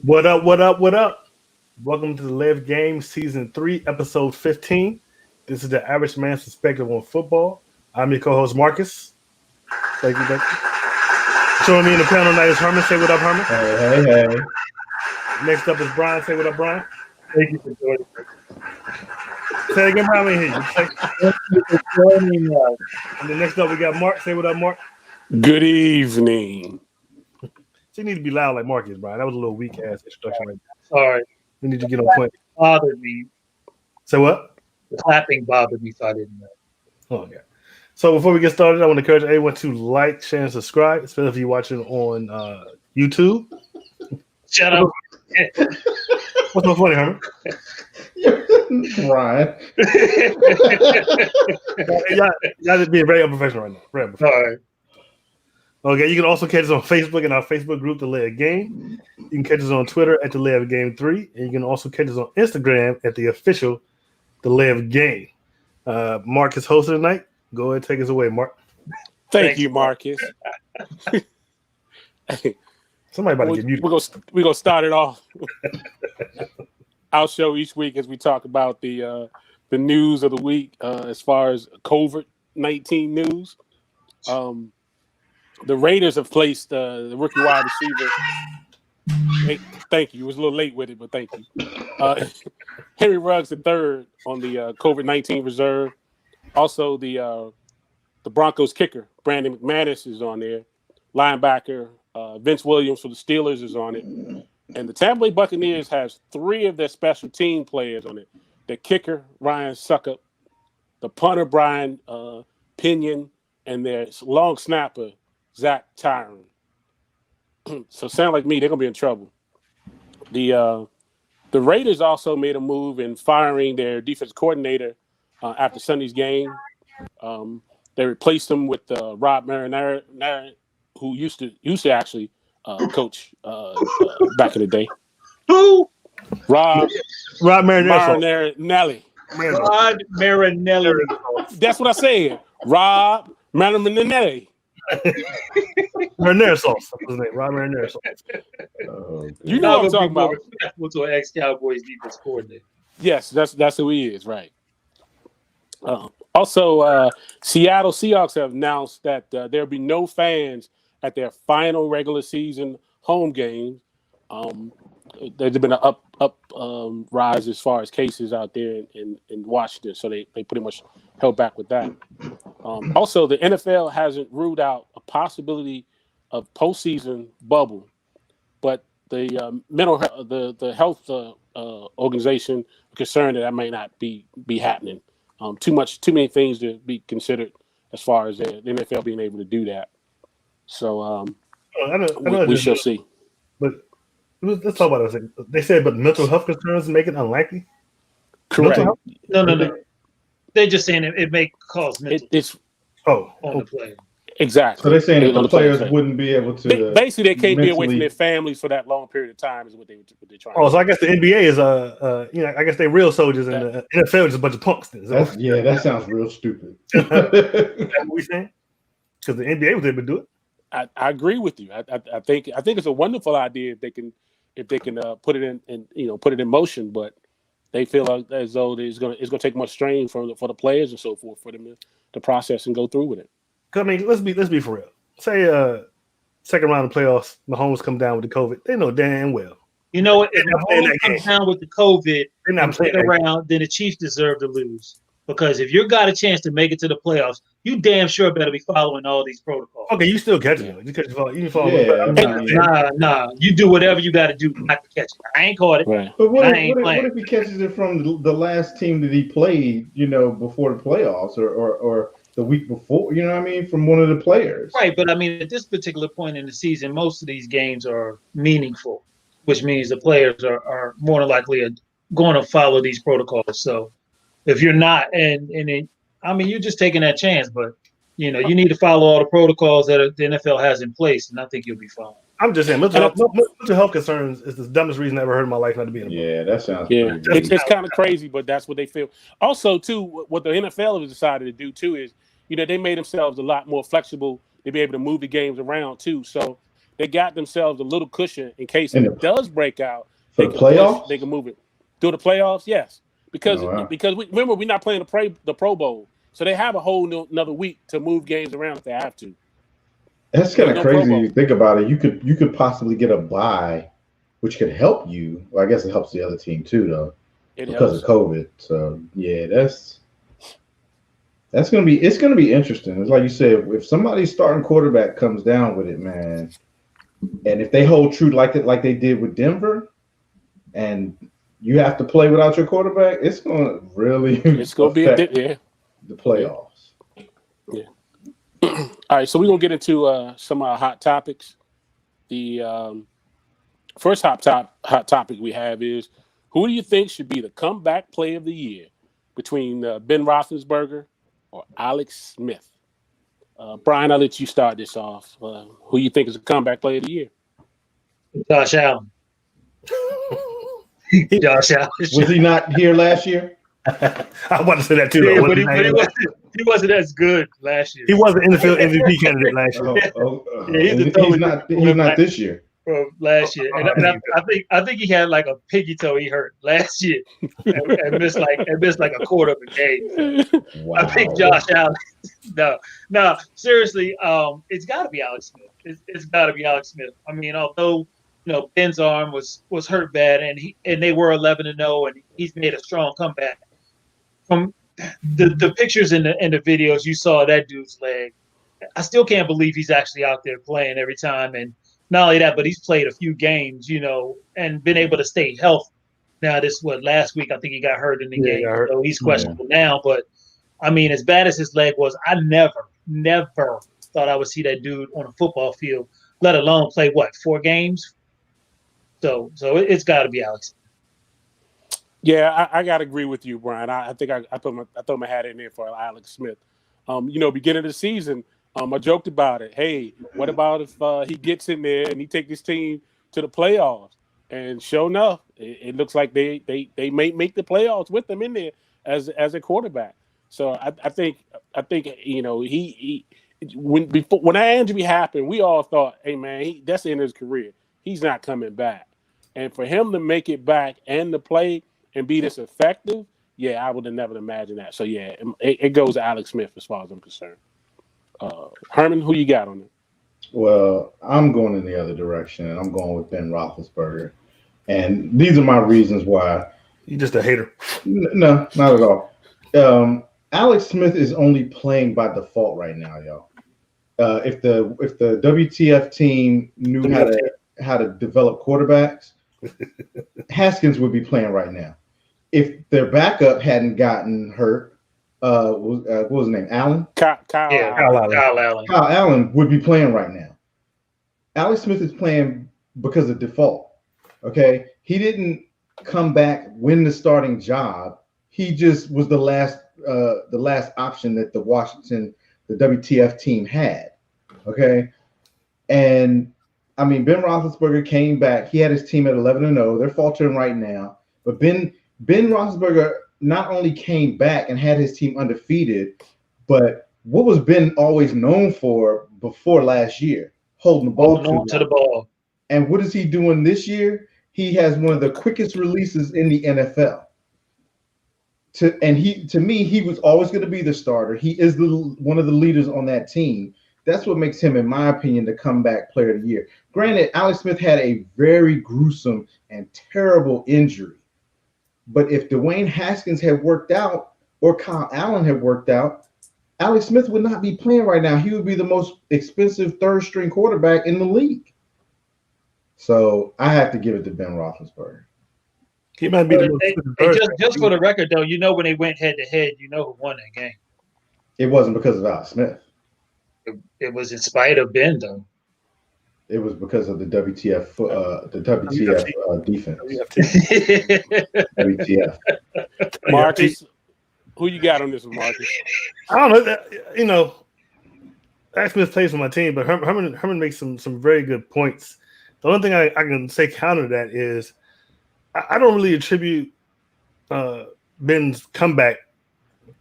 What up, what up, what up? Welcome to the Live Game Season 3, Episode 15. This is the average man's perspective on football. I'm your co-host, Marcus. Thank you. Joining me in the panel tonight is Herman. Say what up, Herman. Hey. Next up is Brian. Say what up, Brian. Thank you for joining us. Say it again, Brian. We hear you. Thank you for joining us. And then next up, we got Mark. Say what up, Mark. Good evening. So you need to be loud like Mark is, Brian. That was a little weak-ass introduction right there. Sorry. You need to get on point. Bothered me. Say what? The clapping bothered me, so I didn't know. Oh, okay. So before we get started, I want to encourage everyone to like, share, and subscribe, especially if you're watching on YouTube. Shut up. What's so funny, Herman? Ryan. Y'all just being very unprofessional right now. Very unprofessional. All right. Okay, you can also catch us on Facebook in our Facebook group, The Live Game. You can catch us on Twitter at The Live Game 3. And you can also catch us on Instagram at the official The Live Game. Mark is hosting tonight. Go ahead and take us away, Mark. Thank you, Marcus. Somebody about to get muted. We're gonna start it off. Our show each week as we talk about the news of the week as far as COVID-19 news. The Raiders have placed the rookie wide receiver. Thank you. It was a little late with it, but thank you. Henry Ruggs III on the COVID-19 reserve. Also, the Broncos kicker Brandon McManus is on there. Linebacker Vince Williams for the Steelers is on it. And the Tampa Bay Buccaneers has 3 of their special team players on it. The kicker, Ryan Suckup, the punter, Brian Pinion, and their long snapper, Zach Tyron. So sound like me, they're going to be in trouble. The Raiders also made a move in firing their defense coordinator after Sunday's game. They replaced him with Rob Marinara, who used to actually coach back in the day. Who? Rob Marinelli. Rod Marinelli. That's what I said. Rob Marinelli. Marinara sauce. That's his name. Rob Marinara sauce. You know what I'm talking about. To an ex-Cowboys defense coordinator. Yes, that's who he is, right. Also, Seattle Seahawks have announced that there'll be no fans at their final regular season home games. There's been an up rise as far as cases out there in Washington, so they pretty much held back with that. Also, the NFL hasn't ruled out a possibility of postseason bubble, but the health organization are concerned that might not be happening. Too many things to be considered as far as the NFL being able to do that. So we shall see. But let's talk about it. They said, but mental health concerns make it unlikely. Correct. No. They're just saying it may cause mental on the player. Exactly. So they're saying that the players wouldn't be able to. Basically, they can't be away from their families for that long period of time. Is what they're trying. Oh, so I guess the NBA is I guess they're real soldiers, and the NFL is a bunch of punks. That sounds real stupid. That's what we saying? Because the NBA was able to do it. I agree with you. I think it's a wonderful idea if they can put it in motion, but they feel as though it's gonna take much strain for the players and so forth for them to process and go through with it. I mean, let's be for real. Say second round of playoffs, Mahomes come down with the COVID. They know damn well. You know what? If Mahomes comes down with the COVID and play around, then the Chiefs deserve to lose. Because if you got a chance to make it to the playoffs, you damn sure better be following all these protocols. Okay, you still catch it. You follow. Nah. You do whatever you got to do not to catch it. I ain't caught it. Right. But what if he catches it from the last team that he played, before the playoffs or the week before, you know what I mean, from one of the players? Right, but I mean, at this particular point in the season, most of these games are meaningful, which means the players are more than likely going to follow these protocols. So if you're not, you're just taking that chance, but you need to follow all the protocols that the NFL has in place, and I think you'll be fine. I'm just saying, mental health concerns is the dumbest reason I ever heard in my life not to be in a Yeah, that sounds it's kind of crazy, but that's what they feel. Also, too, what the NFL has decided to do, too, is, they made themselves a lot more flexible. They'll be able to move the games around, too. So, they got themselves a little cushion in case And it does break out. For They the can playoffs? they can move it through the playoffs. Yes, because Oh, wow. because remember we're not playing the Pro Bowl, so they have a whole another week to move games around if they have to. That's kind of no Pro crazy Bowl. if you think about it. You could possibly get a bye, which could help you. Well, I guess it helps the other team too, though, because of COVID. So yeah, that's gonna be interesting. It's like you said, if somebody's starting quarterback comes down with it, man, and if they hold true like they did with Denver, and you have to play without your quarterback, it's gonna really affect the playoffs. Yeah. All right, so we're gonna get into some of our hot topics. The first hot topic we have is, who do you think should be the comeback play of the year between Ben Roethlisberger or Alex Smith? Brian, I'll let you start this off. Who you think is the comeback play of the year? Josh Allen. Josh Allen. Was he not here last year? I want to say that too. Yeah, though. but he wasn't as good last year. He was an NFL MVP candidate last year. He's not this year. From last year, and I think he had like a piggy toe he hurt last year, and missed like a quarter of a game. Wow. I think Josh Allen. No, seriously, it's got to be Alex Smith. It's got to be Alex Smith. I mean, although Ben's arm was hurt bad, and they were 11-0, and he's made a strong comeback. From the pictures and the videos you saw of that dude's leg, I still can't believe he's actually out there playing every time. And not only that, but he's played a few games, and been able to stay healthy. Now, last week, I think he got hurt in the game. So he's questionable now. But, I mean, as bad as his leg was, I never thought I would see that dude on a football field, let alone play, 4 games? So it's got to be Alex. Yeah, I got to agree with you, Brian. I think I throw my hat in there for Alex Smith. Beginning of the season, I joked about it. Hey, what about if he gets in there and he take this team to the playoffs? And sure enough, it looks like they may make the playoffs with him in there as a quarterback. So I think he when that injury happened, we all thought, hey man, that's the end of his career. He's not coming back. And for him to make it back and to play and be this effective, yeah, I would have never imagined that. So yeah, it goes to Alex Smith as far as I'm concerned. Herman, who you got on it? Well, I'm going in the other direction, and I'm going with Ben Roethlisberger. And these are my reasons why. You're just a hater. No, not at all. Alex Smith is only playing by default right now, y'all. If the WTF team knew how to develop quarterbacks, Haskins would be playing right now. If their backup hadn't gotten hurt, what was his name? Allen? Kyle Allen. Kyle Allen would be playing right now. Alex Smith is playing because of default. Okay, he didn't come back, win the starting job. He just was the last option that the WTF team had. Okay, and I mean Ben Roethlisberger came back. He had his team at 11-0. They're faltering right now, but Ben Roethlisberger not only came back and had his team undefeated, but what was Ben always known for before last year? Holding the ball to the ball. And what is he doing this year? He has one of the quickest releases in the NFL. To me, he was always going to be the starter. He is one of the leaders on that team. That's what makes him, in my opinion, the comeback player of the year. Granted, Alex Smith had a very gruesome and terrible injury. But if Dwayne Haskins had worked out or Kyle Allen had worked out, Alex Smith would not be playing right now. He would be the most expensive third-string quarterback in the league. So I have to give it to Ben Roethlisberger. He might be the most just for the record, though, when they went head-to-head, who won that game. It wasn't because of Alex Smith. It was in spite of Ben, though. It was because of the WTF defense. WTF. Marcus, who you got on this one, Marcus? I don't know. Alex Smith plays for my team, but Herman makes some very good points. The only thing I can say counter to that is I don't really attribute Ben's comeback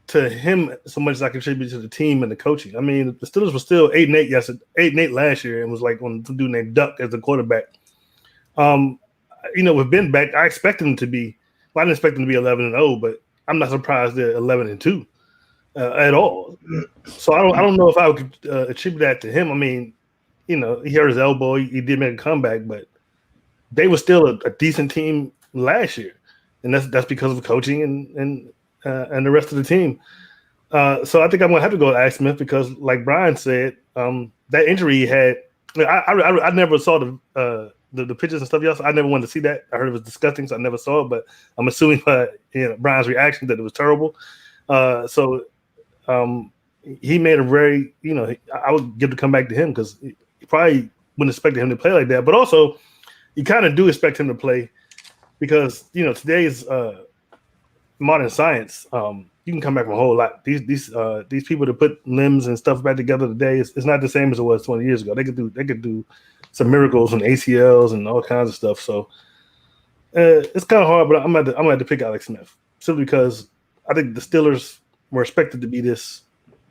to him so much as I contribute to the team and the coaching. I mean, the Steelers were still 8-8 8-8 last year, and was like on some dude named Duck as the quarterback. With Ben back, I expected him to be. Well, I didn't expect him to be 11-0, but I'm not surprised they're 11-2 at all. So I don't know if I would attribute that to him. I mean, he hurt his elbow. He did make a comeback, but they were still a decent team last year, and that's because of coaching and the rest of the team. So I think I'm gonna have to go to Alex Smith because, like Brian said, that injury he had. I never saw the pictures and stuff else. I never wanted to see that. I heard it was disgusting, so I never saw it. But I'm assuming Brian's reaction that it was terrible. So he made a very, I would give the comeback to him because you probably wouldn't expect him to play like that. But also, you kind of do expect him to play because today's modern science. You can come back from a whole lot. These people that put limbs and stuff back together today, it's not the same as it was 20 years ago. They could do some miracles and ACLs and all kinds of stuff. So it's kind of hard, but I'm gonna have to pick Alex Smith simply because I think the Steelers were expected to be this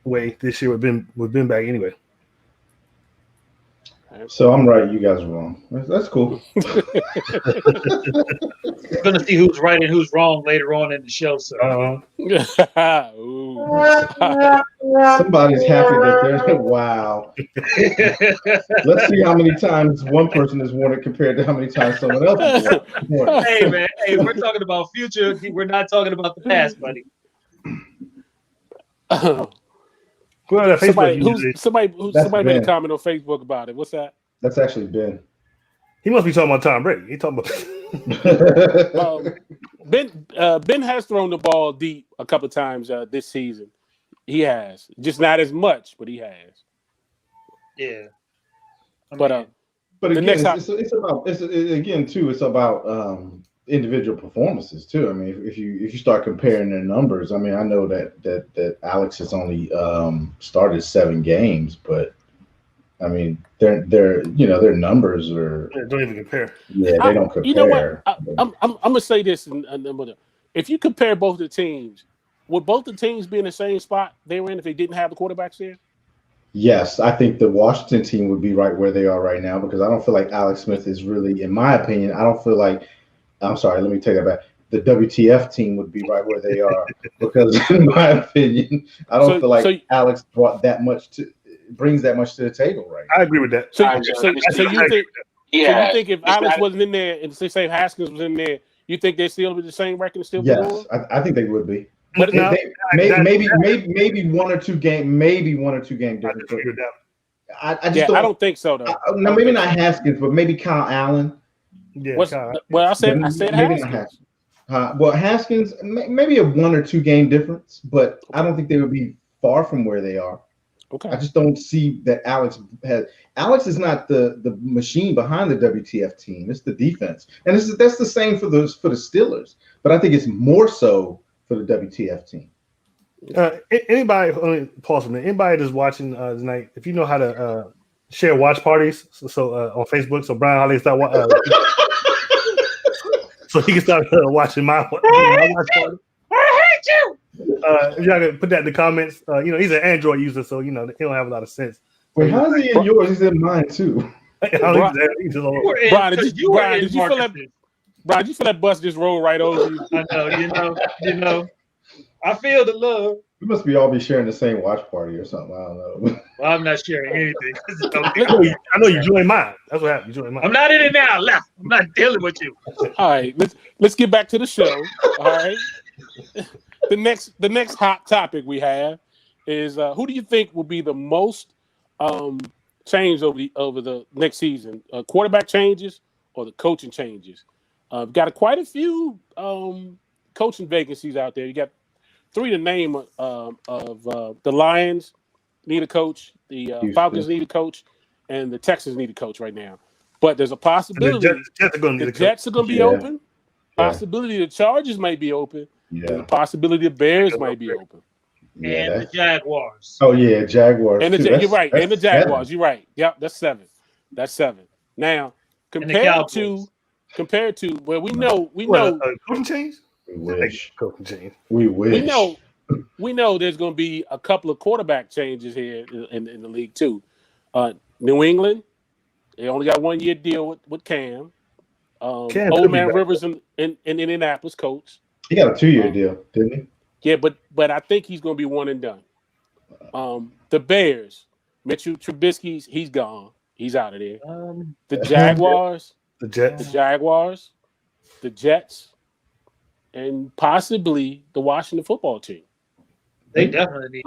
way this year with Ben back anyway. So I'm right, you guys are wrong. That's cool. We're gonna see who's right and who's wrong later on in the show. So somebody's happy that they're wow. Let's see how many times one person is wanted compared to how many times someone else is wanted. Hey man, we're talking about future. We're not talking about the past, buddy. Somebody made a comment on Facebook about it. What's that? That's actually Ben. He must be talking about Tom Brady. He talking about Ben has thrown the ball deep a couple of times this season. He has, just not as much, but he has. Yeah. But again, it's about individual performances too. I mean, if you start comparing their numbers, I mean, I know that Alex has only started 7 games, but I mean, their numbers are don't even compare. Yeah, they don't compare. You know what? I'm gonna say this, and if you compare both the teams, would both the teams be in the same spot they were in if they didn't have the quarterbacks there? Yes, I think the Washington team would be right where they are right now because I don't feel like Alex Smith is really, in my opinion, I don't feel like. I'm sorry, let me take that back. The WTF team would be right where they are because, in my opinion, I don't feel like Alex brings that much to the table right now. I agree with that. So you think if Alex wasn't in there and say Haskins was in there, you think they still be the same record and still be Yes, I think they would be. But maybe one or two game difference. I don't think so though. No, maybe not Haskins, but maybe Kyle Allen. Yeah, I said Haskins. Haskins, maybe a 1 or 2 game difference, but I don't think they would be far from where they are. Okay. I just don't see that Alex is not the machine behind the WTF team. It's the defense, and that's the same for the Steelers. But I think it's more so for the WTF team. Anybody that's watching tonight, if you know how to share watch parties, so on Facebook, so Brian Holly start so he can start watching my watch party. I hate you. If y'all can put that in the comments, he's an Android user, so he don't have a lot of sense. Wait, how is he in yours? He's in mine too. Brian, did you feel that bus just roll right over you? I know, I feel the love. We must all be sharing the same watch party or something. I don't know. Well, I'm not sharing anything. I know you joined mine. That's what happened. You joined mine. I'm not in it now. Left. I'm not dealing with you. All right, let's get back to the show. All right. The next hot topic we have is who do you think will be the most change over the next season? Quarterback changes or the coaching changes? Got quite a few coaching vacancies out there. You got 3 to name of the Lions need a coach, the Falcons need a coach, and the Texans need a coach right now. But there's a possibility the Jets are going to be open. Possibility the Chargers might be open. Yeah. There's a possibility the Bears might be open. And the Jaguars. Oh yeah, Jaguars. And you're right. And the Jaguars. 7. You're right. Yep, that's 7. That's 7. Now compared to we know coaching change. We wish. Coaching change. We wish. we know there's going to be a couple of quarterback changes here in the league too. New England, they only got 1 year deal with Cam. Cam Old could be man back. Rivers in Indianapolis coach. He got a 2-year deal, didn't he? Yeah, but I think he's going to be one and done. The Bears, Mitchell Trubisky, he's gone. He's out of there. The Jaguars, The Jets. the Jets, and possibly the Washington football team. They definitely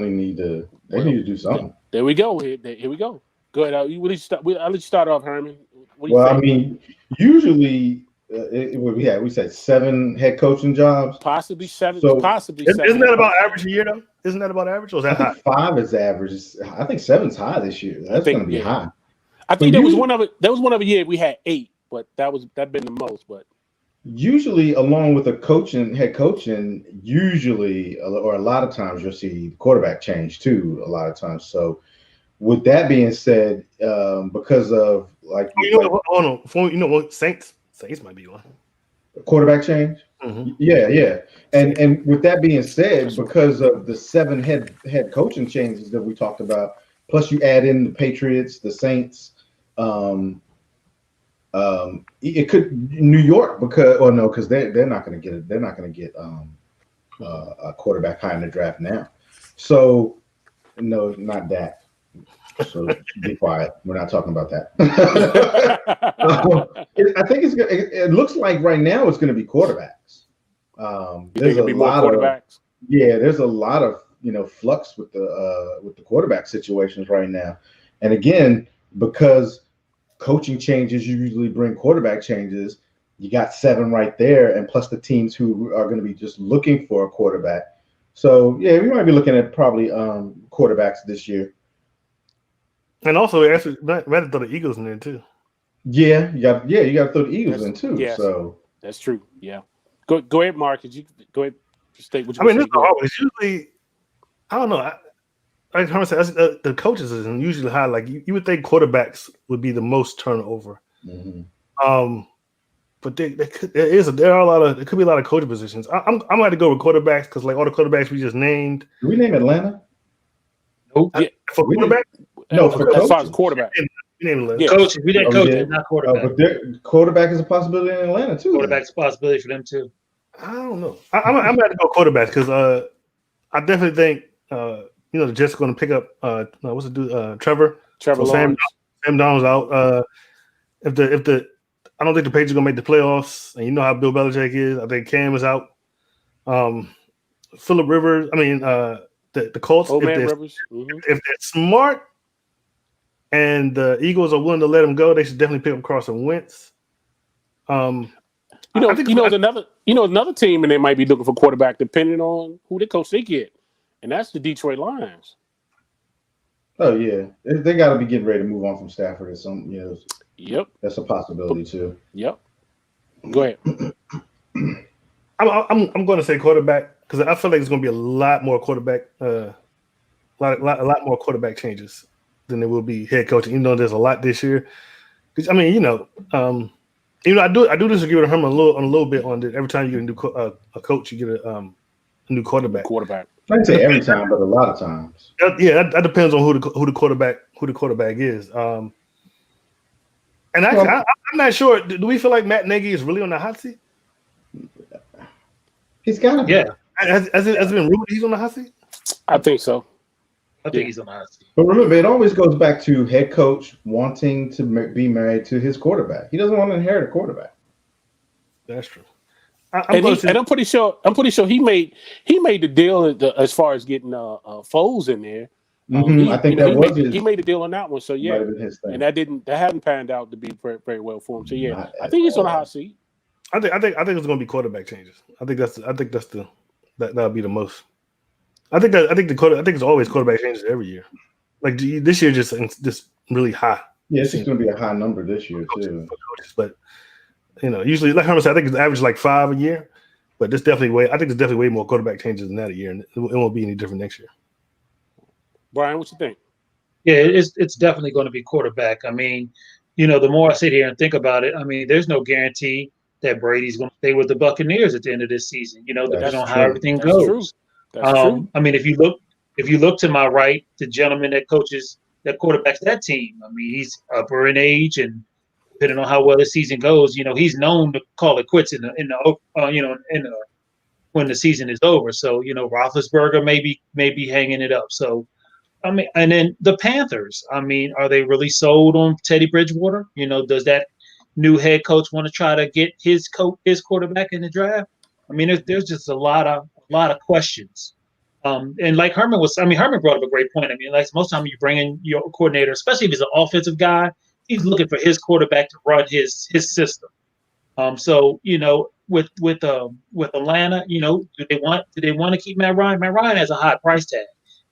need to. They need to do something. There we go. Here we go. Go ahead. I'll let you start off, Herman. What do you Well, think? I mean, usually we said 7 head coaching jobs. Possibly 7. So, possibly Isn't 7. that about average a year though? Isn't that about average, or is I that high? think 5 is average. I think 7's high this year. That's going to be high. I think But there was one of a year we had 8, but that been the most. But usually, along with head coaching, usually or a lot of times you'll see quarterback change too. A lot of times. So, with that being said, because of Saints might be one. Quarterback change. Mm-hmm. Yeah. And with that being said, because of the 7 head coaching changes that we talked about, plus you add in the Patriots, the Saints, it could New York because they're not going to get it. They're not going to get a quarterback high in the draft now. So no, not that. So be quiet. We're not talking about that. I think it looks like right now it's going to be quarterbacks. There's a lot of quarterbacks. There's a lot of flux with the quarterback situations right now. And again, because coaching changes usually bring quarterback changes, you got 7 right there, and plus the teams who are going to be just looking for a quarterback. So yeah, we might be looking at probably quarterbacks this year. And also, actually, rather throw the Eagles in there too. Yeah, you got to throw the Eagles in too. Yes, so that's true. Yeah, go ahead, Mark. Go ahead. State what you. I mean, it's usually, I don't know. Like Herman said, the coaches is usually high. Like you would think quarterbacks would be the most turnover. Mm-hmm. But there could be a lot of coaching positions. I'm going to go with quarterbacks because like all the quarterbacks we just named. Did we name Atlanta? Nope. For quarterback? No, as far as quarterback. We named coaches. We didn't coach, not quarterback. But quarterback is a possibility in Atlanta too. Quarterback's a possibility for them too. I don't know. I'm going to go quarterbacks because I definitely think the Jets are going to pick up what's the dude? Trevor Lawrence. Sam Donald's out. If I don't think the Patriots are going to make the playoffs, and you know how Bill Belichick is. I think Cam is out. Phillip Rivers. I mean, the Colts. Old man Rivers. If they're smart and the Eagles are willing to let him go, they should definitely pick up Carson Wentz. Another team, and they might be looking for quarterback depending on who the coach they get, and that's the Detroit Lions. Oh yeah, they got to be getting ready to move on from Stafford or something. Yep, that's a possibility too. Yep. Go ahead. I'm going to say quarterback because I feel like there's going to be a lot more quarterback, a lot more quarterback changes than there will be head coaching. Even though there's a lot this year, because I mean, I do disagree with him a little bit on that. Every time you get a coach, you get a new quarterback. I'd say every time, but a lot of times. Yeah, that depends on who the quarterback is. And I'm not sure. Do we feel like Matt Nagy is really on the hot seat? He's got to be. Yeah. Has it been rumored he's on the hot seat? I think so. I think he's on the hot seat. But remember, it always goes back to head coach wanting to be married to his quarterback. He doesn't want to inherit a quarterback. That's true. I'm pretty sure he made the deal as far as getting Foles in there. I think he made a deal on that one. So yeah, and that hadn't panned out to be very, very well for him. So yeah, I think he's on the hot seat. I think it's going to be quarterback changes. That'll be the most. I think it's always quarterback changes every year. Like this year, just really high. Yeah, it's just going to be a high number this year too. But usually, like Herman said, I think it's average like 5 a year. But there's definitely way more quarterback changes than that a year, and it won't be any different next year. Brian, what you think? Yeah, it's definitely going to be quarterback. I mean, the more I sit here and think about it, I mean, there's no guarantee that Brady's going to stay with the Buccaneers at the end of this season. Depending on how everything goes. That's true. I mean, if you look to my right, the gentleman that quarterbacks that team. I mean, he's upper in age, and depending on how well the season goes, he's known to call it quits when the season is over. So, Roethlisberger may be hanging it up. So, I mean, and then the Panthers. I mean, are they really sold on Teddy Bridgewater? Does that new head coach want to try to get his quarterback in the draft? I mean, there's just a lot of questions. And like Herman brought up a great point. I mean, like most time you bring in your coordinator, especially if he's an offensive guy, he's looking for his quarterback to run his system. So with Atlanta, do they want to keep Matt Ryan? Matt Ryan has a high price tag.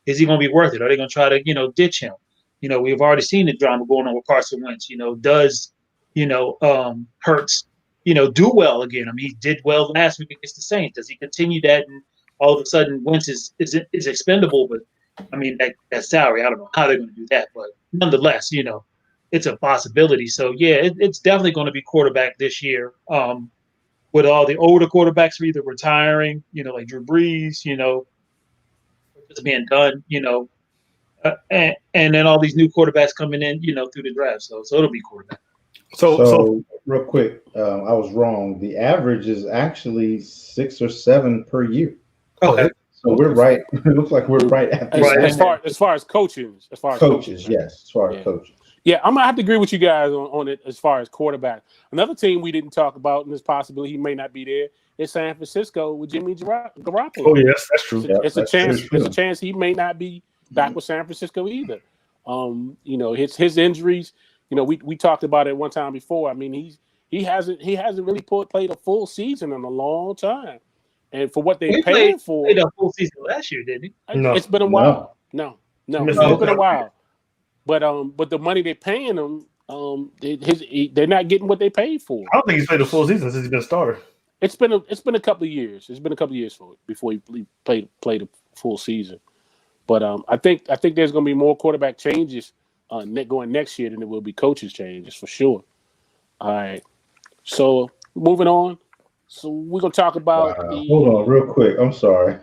Is he going to be worth it? Are they going to try to ditch him? We've already seen the drama going on with Carson Wentz. Does Hurts do well again? I mean, he did well last week against the Saints. Does he continue that? And all of a sudden, Wentz is expendable. But I mean, that salary, I don't know how they're going to do that. But nonetheless, it's a possibility. So yeah, it's definitely going to be quarterback this year. With all the older quarterbacks either retiring, like Drew Brees, it's being done, and then all these new quarterbacks coming in, through the draft. So it'll be quarterback. So real quick, I was wrong. The average is actually 6 or 7 per year. Okay. So we're right. It looks like we're right at as far as coaches. Coaches, yes. As far as coaches. Yeah, I'm gonna have to agree with you guys on it as far as quarterback. Another team we didn't talk about, and this possibility he may not be there, is San Francisco with Jimmy Garoppolo. Oh yes, that's true. It's a chance. There's a chance he may not be back with San Francisco either. His injuries. We talked about it one time before. I mean, he hasn't really played a full season in a long time, and for what they paid for, played a full season last year, didn't he? No. It's been a while. No, it's been a while. But the money they're paying him, they're not getting what they paid for. I don't think he's played a full season since he's been a starter. It's been a couple of years. It's been a couple of years before he played a full season. But I think there's going to be more quarterback changes going next year than there will be coaches changes for sure. All right. So moving on. So we're going to talk about Hold on real quick. I'm sorry.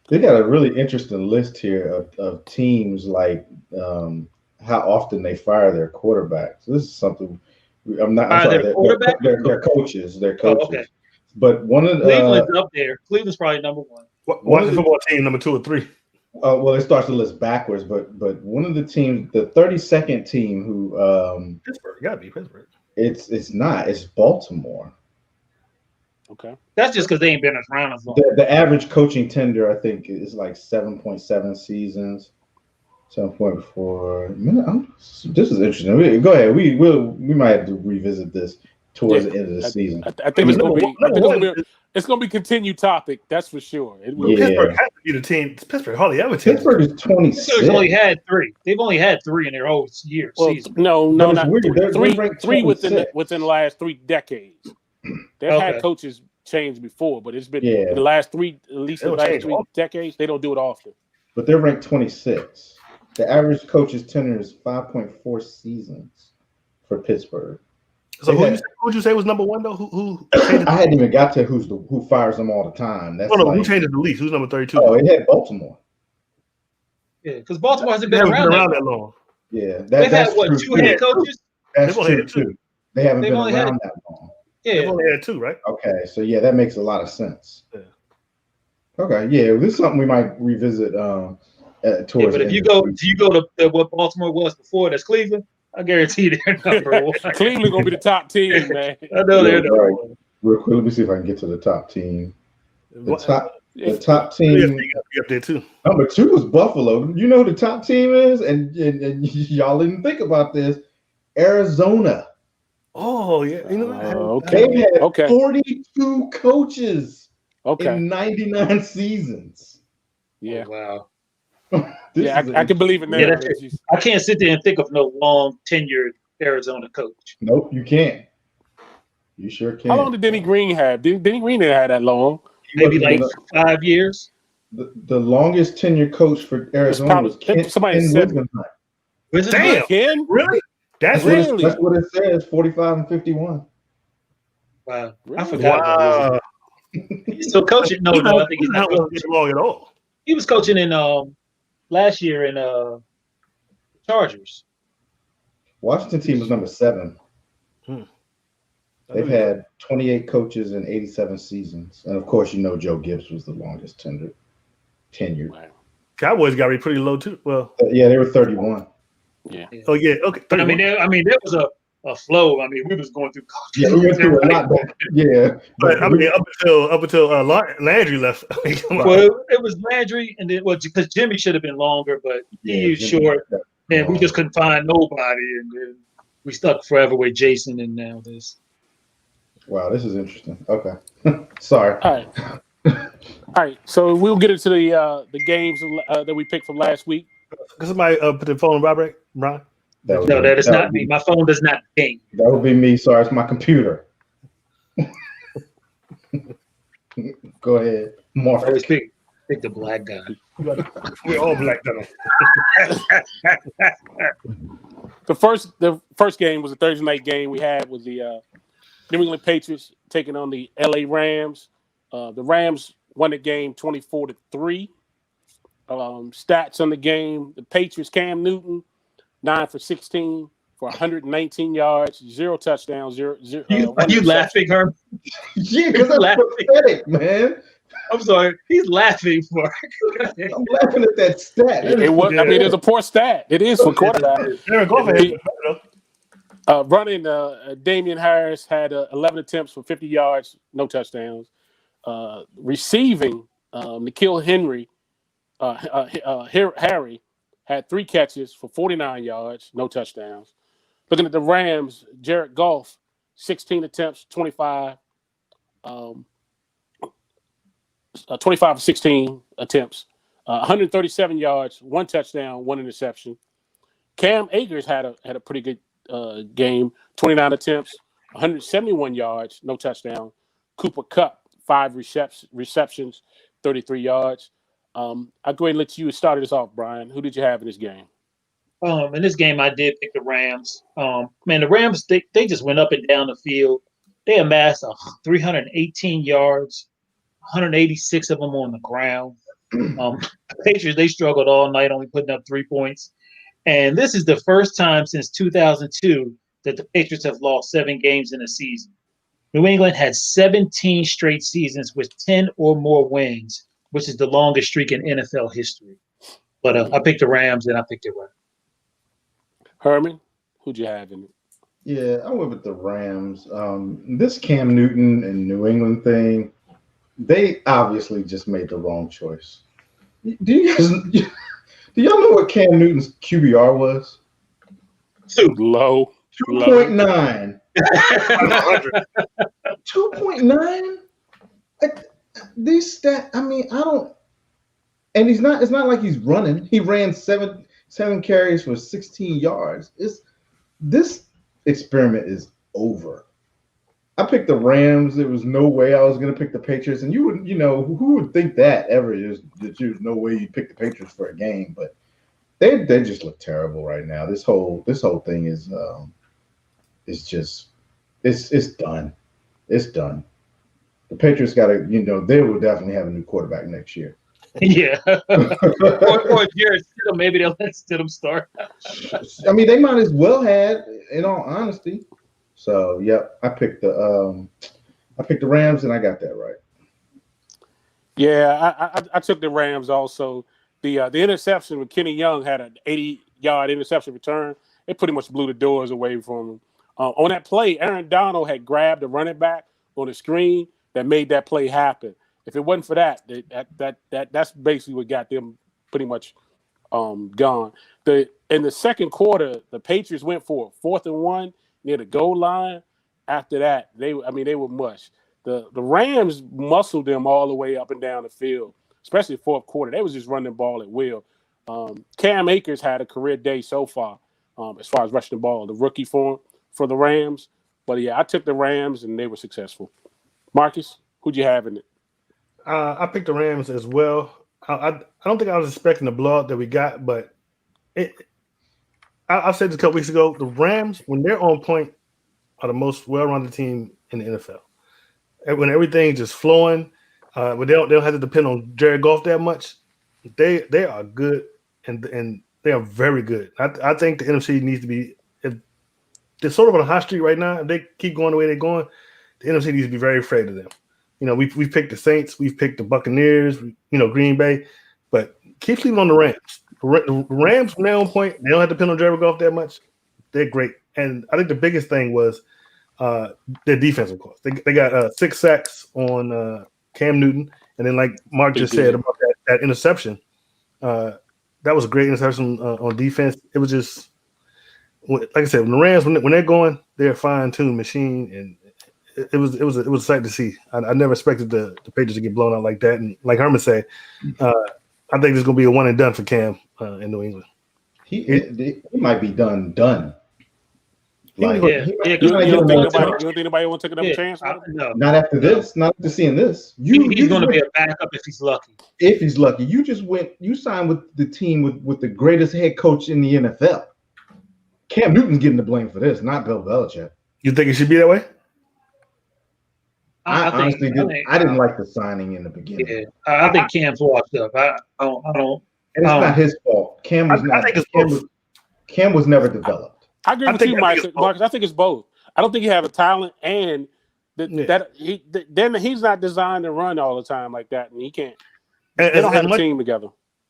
They got a really interesting list here of teams like how often they fire their quarterbacks. This is something I'm sorry. They're coaches. They're coaches. Oh, okay. But one of the Cleveland's up there. Cleveland's probably number one. Washington football team number 2 or 3. Well, it starts the list backwards, but one of the teams, the 32nd team, who Pittsburgh, gotta be Pittsburgh. It's not. It's Baltimore. Okay, that's just because they ain't been around as long. The average coaching tenure, I think, is like 7.7 seasons. 7.4. This is interesting. Go ahead. We might have to revisit this towards the end of the season. I think it's going to be a continued topic. That's for sure. Pittsburgh has to be the team. Pittsburgh hardly ever. Pittsburgh is 26. Pittsburgh's only had 3. They've only had 3 in their whole year. Season. No, not three within the last 3 decades. They've had coaches change before, but it's been in the last 3, at least the last 3 decades. They don't do it often. But they're ranked 26. The average coach's tenure is 5.4 seasons for Pittsburgh. So who'd you say was number 1 though? Who I hadn't even got to who fires them all the time. That's who changes the least? Who's number 32? Oh, it had Baltimore. Yeah, because Baltimore hasn't been around that long. Yeah, they've had 2 head coaches. That's true too. They haven't been around that long. Yeah, they've only had 2, right? Okay, so yeah, that makes a lot of sense. Yeah. Okay, yeah, this is something we might revisit. Towards but if you go to what Baltimore was before, that's Cleveland. I guarantee they're number 1. Cleveland gonna be the top team, man. I know they're number 1. Real quick, let me see if I can get to the top team. The top team up there too. Number 2 is Buffalo. You know who the top team is, and y'all didn't think about this. Arizona. Oh yeah, They had 42 coaches in 99 seasons. Yeah. Oh, wow. I can believe it now. Yeah, I can't sit there and think of no long tenured Arizona coach. Nope, you can't. You sure can. How long did Denny Green have? Denny Green didn't have that long. Maybe like 5 years. The longest tenured coach for Arizona was Ken Wisenhunt. Damn, Ken? Really? That's what it says. 45 and 51. Wow, really? I forgot about this. He's still coaching. No, I think he's not long at all. He was coaching in last year in Chargers. Washington team was number 7. They've Oh, had 28 coaches in 87 seasons, and of course, Joe Gibbs was the longest tenured. Wow. Cowboys got to be pretty low too. Well, Yeah, they were 31. Yeah. oh yeah, okay. But I 31. mean, there was a flow. I mean, we was going through coaches. Yeah, we went through a lot. Yeah, But I mean, up until Landry left. I mean, come on. Well, it was Landry, and then because Jimmy should have been longer, but he was short, and we just couldn't find nobody, and then we stuck forever with Jason, and now this. Wow, this is interesting. Okay, sorry. All right. So we'll get into the games that we picked from last week. Can somebody put the phone on Brian? No, that is not me. My phone does not ping. That would be me. Sorry, it's my computer. Go ahead, Mark. I always pick the black guy. We're all black now. The first game was a Thursday night game we had with the New England Patriots taking on the LA Rams. The Rams won the game 24-3. Stats on the game: the Patriots, Cam Newton, 9 for 16 for 119 yards, 0 touchdowns, zero. Are you laughing, Herm? Yeah, because that's pathetic, man. I'm sorry. He's laughing for it. I'm laughing at that stat. It was. I mean, it's a poor stat. It is for quarterback. Running, Damian Harris had 11 attempts for 50 yards, no touchdowns. Receiving, N'Keal Harry had 3 catches for 49 yards, no touchdowns. Looking at the Rams, Jared Goff, 16 attempts, 25 for 16 attempts, 137 yards, 1 touchdown, 1 interception. Cam Akers had a pretty good game, 29 attempts, 171 yards, no touchdown. Cooper Kupp, 5 receptions, 33 yards. I'll go ahead and let you start us off, Brian. Who did you have in this game? In this game, I did pick the Rams. Man, the Rams, they just went up and down the field. They amassed 318 yards, 186 of them on the ground. The Patriots, they struggled all night, only putting up 3 points. And this is the first time since 2002 that the Patriots have lost 7 games in a season. New England had 17 straight seasons with 10 or more wins, which is the longest streak in NFL history. But I picked the Rams, and I picked it right. Herman, who'd you have in it? Yeah, I went with the Rams. This Cam Newton and New England thing, they obviously just made the wrong choice. Do y'all know what Cam Newton's QBR was? Low. 2.9. 2.9? These stats, I mean, I don't. And it's not like he's running. He ran seven carries for 16 yards. This experiment is over. I picked the Rams. There was no way I was going to pick the Patriots. And you would, who would think that ever is that there's no way you pick the Patriots for a game? But they just look terrible right now. This whole thing is just it's done. It's done. The Patriots got to, they will definitely have a new quarterback next year. Yeah. or Jared Stidham. Maybe they'll let Stidham start. I mean, they might as well have, in all honesty. So, yep, I picked the Rams, and I got that right. Yeah, I took the Rams also. The interception with Kenny Young had an 80-yard interception return. It pretty much blew the doors away from him. On that play, Aaron Donald had grabbed the running back on the screen that made that play happen. If it wasn't for that, that's basically what got them pretty much gone. In the second quarter, the Patriots went for a 4th and 1 near the goal line. After that, they were mush. The Rams muscled them all the way up and down the field, especially the fourth quarter. They was just running the ball at will. Cam Akers had a career day so far as far as rushing the ball, the rookie for the Rams. But yeah, I took the Rams and they were successful. Marcus, who'd you have in it? I picked the Rams as well. I don't think I was expecting the blowout that we got, but I said this a couple weeks ago, the Rams, when they're on point, are the most well-rounded team in the NFL. When everything's just flowing, when they don't have to depend on Jared Goff that much, They are good, and they are very good. I think the NFC needs to be. If they're sort of on a hot streak right now. If they keep going the way they're going, the NFC needs to be very afraid of them. We've picked the Saints, we've picked the Buccaneers, Green Bay, but keep sleeping on the Rams. The Rams from now on point, they don't have to depend on Jared Goff that much. They're great, and I think the biggest thing was their defense. Of course, they got 6 sacks on Cam Newton, and then like Mark just said about that interception, that was a great interception on defense. It was just like I said, when the Rams when they're going, they're a fine-tuned machine, and it was a sight to see. I never expected the Patriots to get blown out like that, and like Herman said, I think there's going to be a one and done for Cam in New England. He might be done. Like, you don't think anybody want to take another chance? No. Not after this. Not after seeing this. He's going to be a backup if he's lucky. If he's lucky, you signed with the team with the greatest head coach in the NFL. Cam Newton's getting the blame for this, not Bill Belichick. You think it should be that way? I honestly didn't like the signing in the beginning. Yeah, I think Cam's washed up. I don't. And it's not his fault. Cam was never developed. I agree with you, Marcus. I think it's both. I don't think you have a talent, and then he's not designed to run all the time like that, and he can't. They don't have a team together.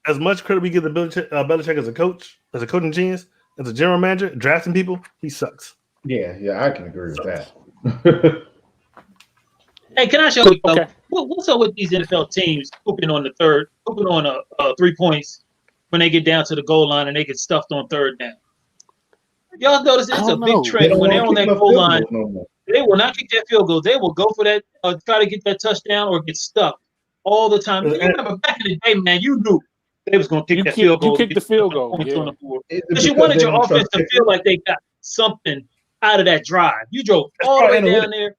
As much credit we give to Belichick as a coach, as a coaching genius, as a general manager, drafting people, he sucks. Yeah, I can agree with that. Hey, can I show you? Okay. What's up with these NFL teams hooping on 3 points when they get down to the goal line and they get stuffed on third down? Y'all notice it's a big trend when they're on that goal line. They will not kick that field goal. They will go for that, try to get that touchdown or get stuck all the time. You remember back in the day, man, you knew they was going to kick that field goal. You kicked the field goal. Because you wanted your offense to feel like they got something out of that drive. You drove all the way down there.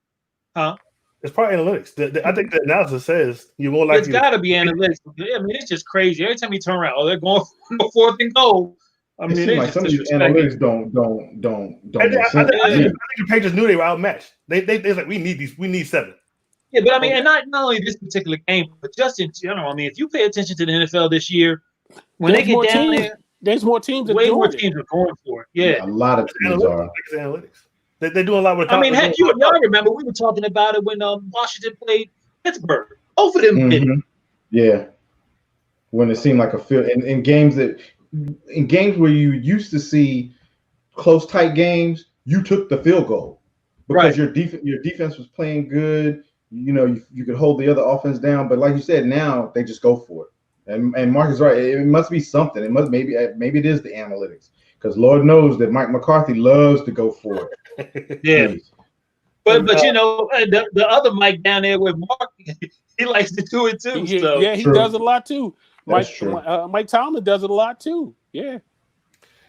Huh? It's probably analytics. I think the analysis says you're more likely. It's got to be analytics. I mean, it's just crazy. Every time you turn around, they're going for 4th and goal. I mean, like some of these analytics don't. I think the Patriots knew they were outmatched. They like, we need 7. Yeah, but I mean, and not only this particular game, but just in general. I mean, if you pay attention to the NFL this year, when they get down there, there's more teams. Way more teams are going for it. Yeah, a lot of teams are. Analytics. They do a lot with. I mean, heck, y'all remember we were talking about it when Washington played Pittsburgh. Both of them did. Yeah, when it seemed like a field in games where you used to see close, tight games, you took the field goal because your defense was playing good. You could hold the other offense down, but like you said, now they just go for it. And Mark is right. It must be something. It must maybe it is the analytics. Because Lord knows that Mike McCarthy loves to go for it. Yeah. But the other Mike down there with Mark, he likes to do it too. He does it a lot too. Mike Tomlin does it a lot too. Yeah.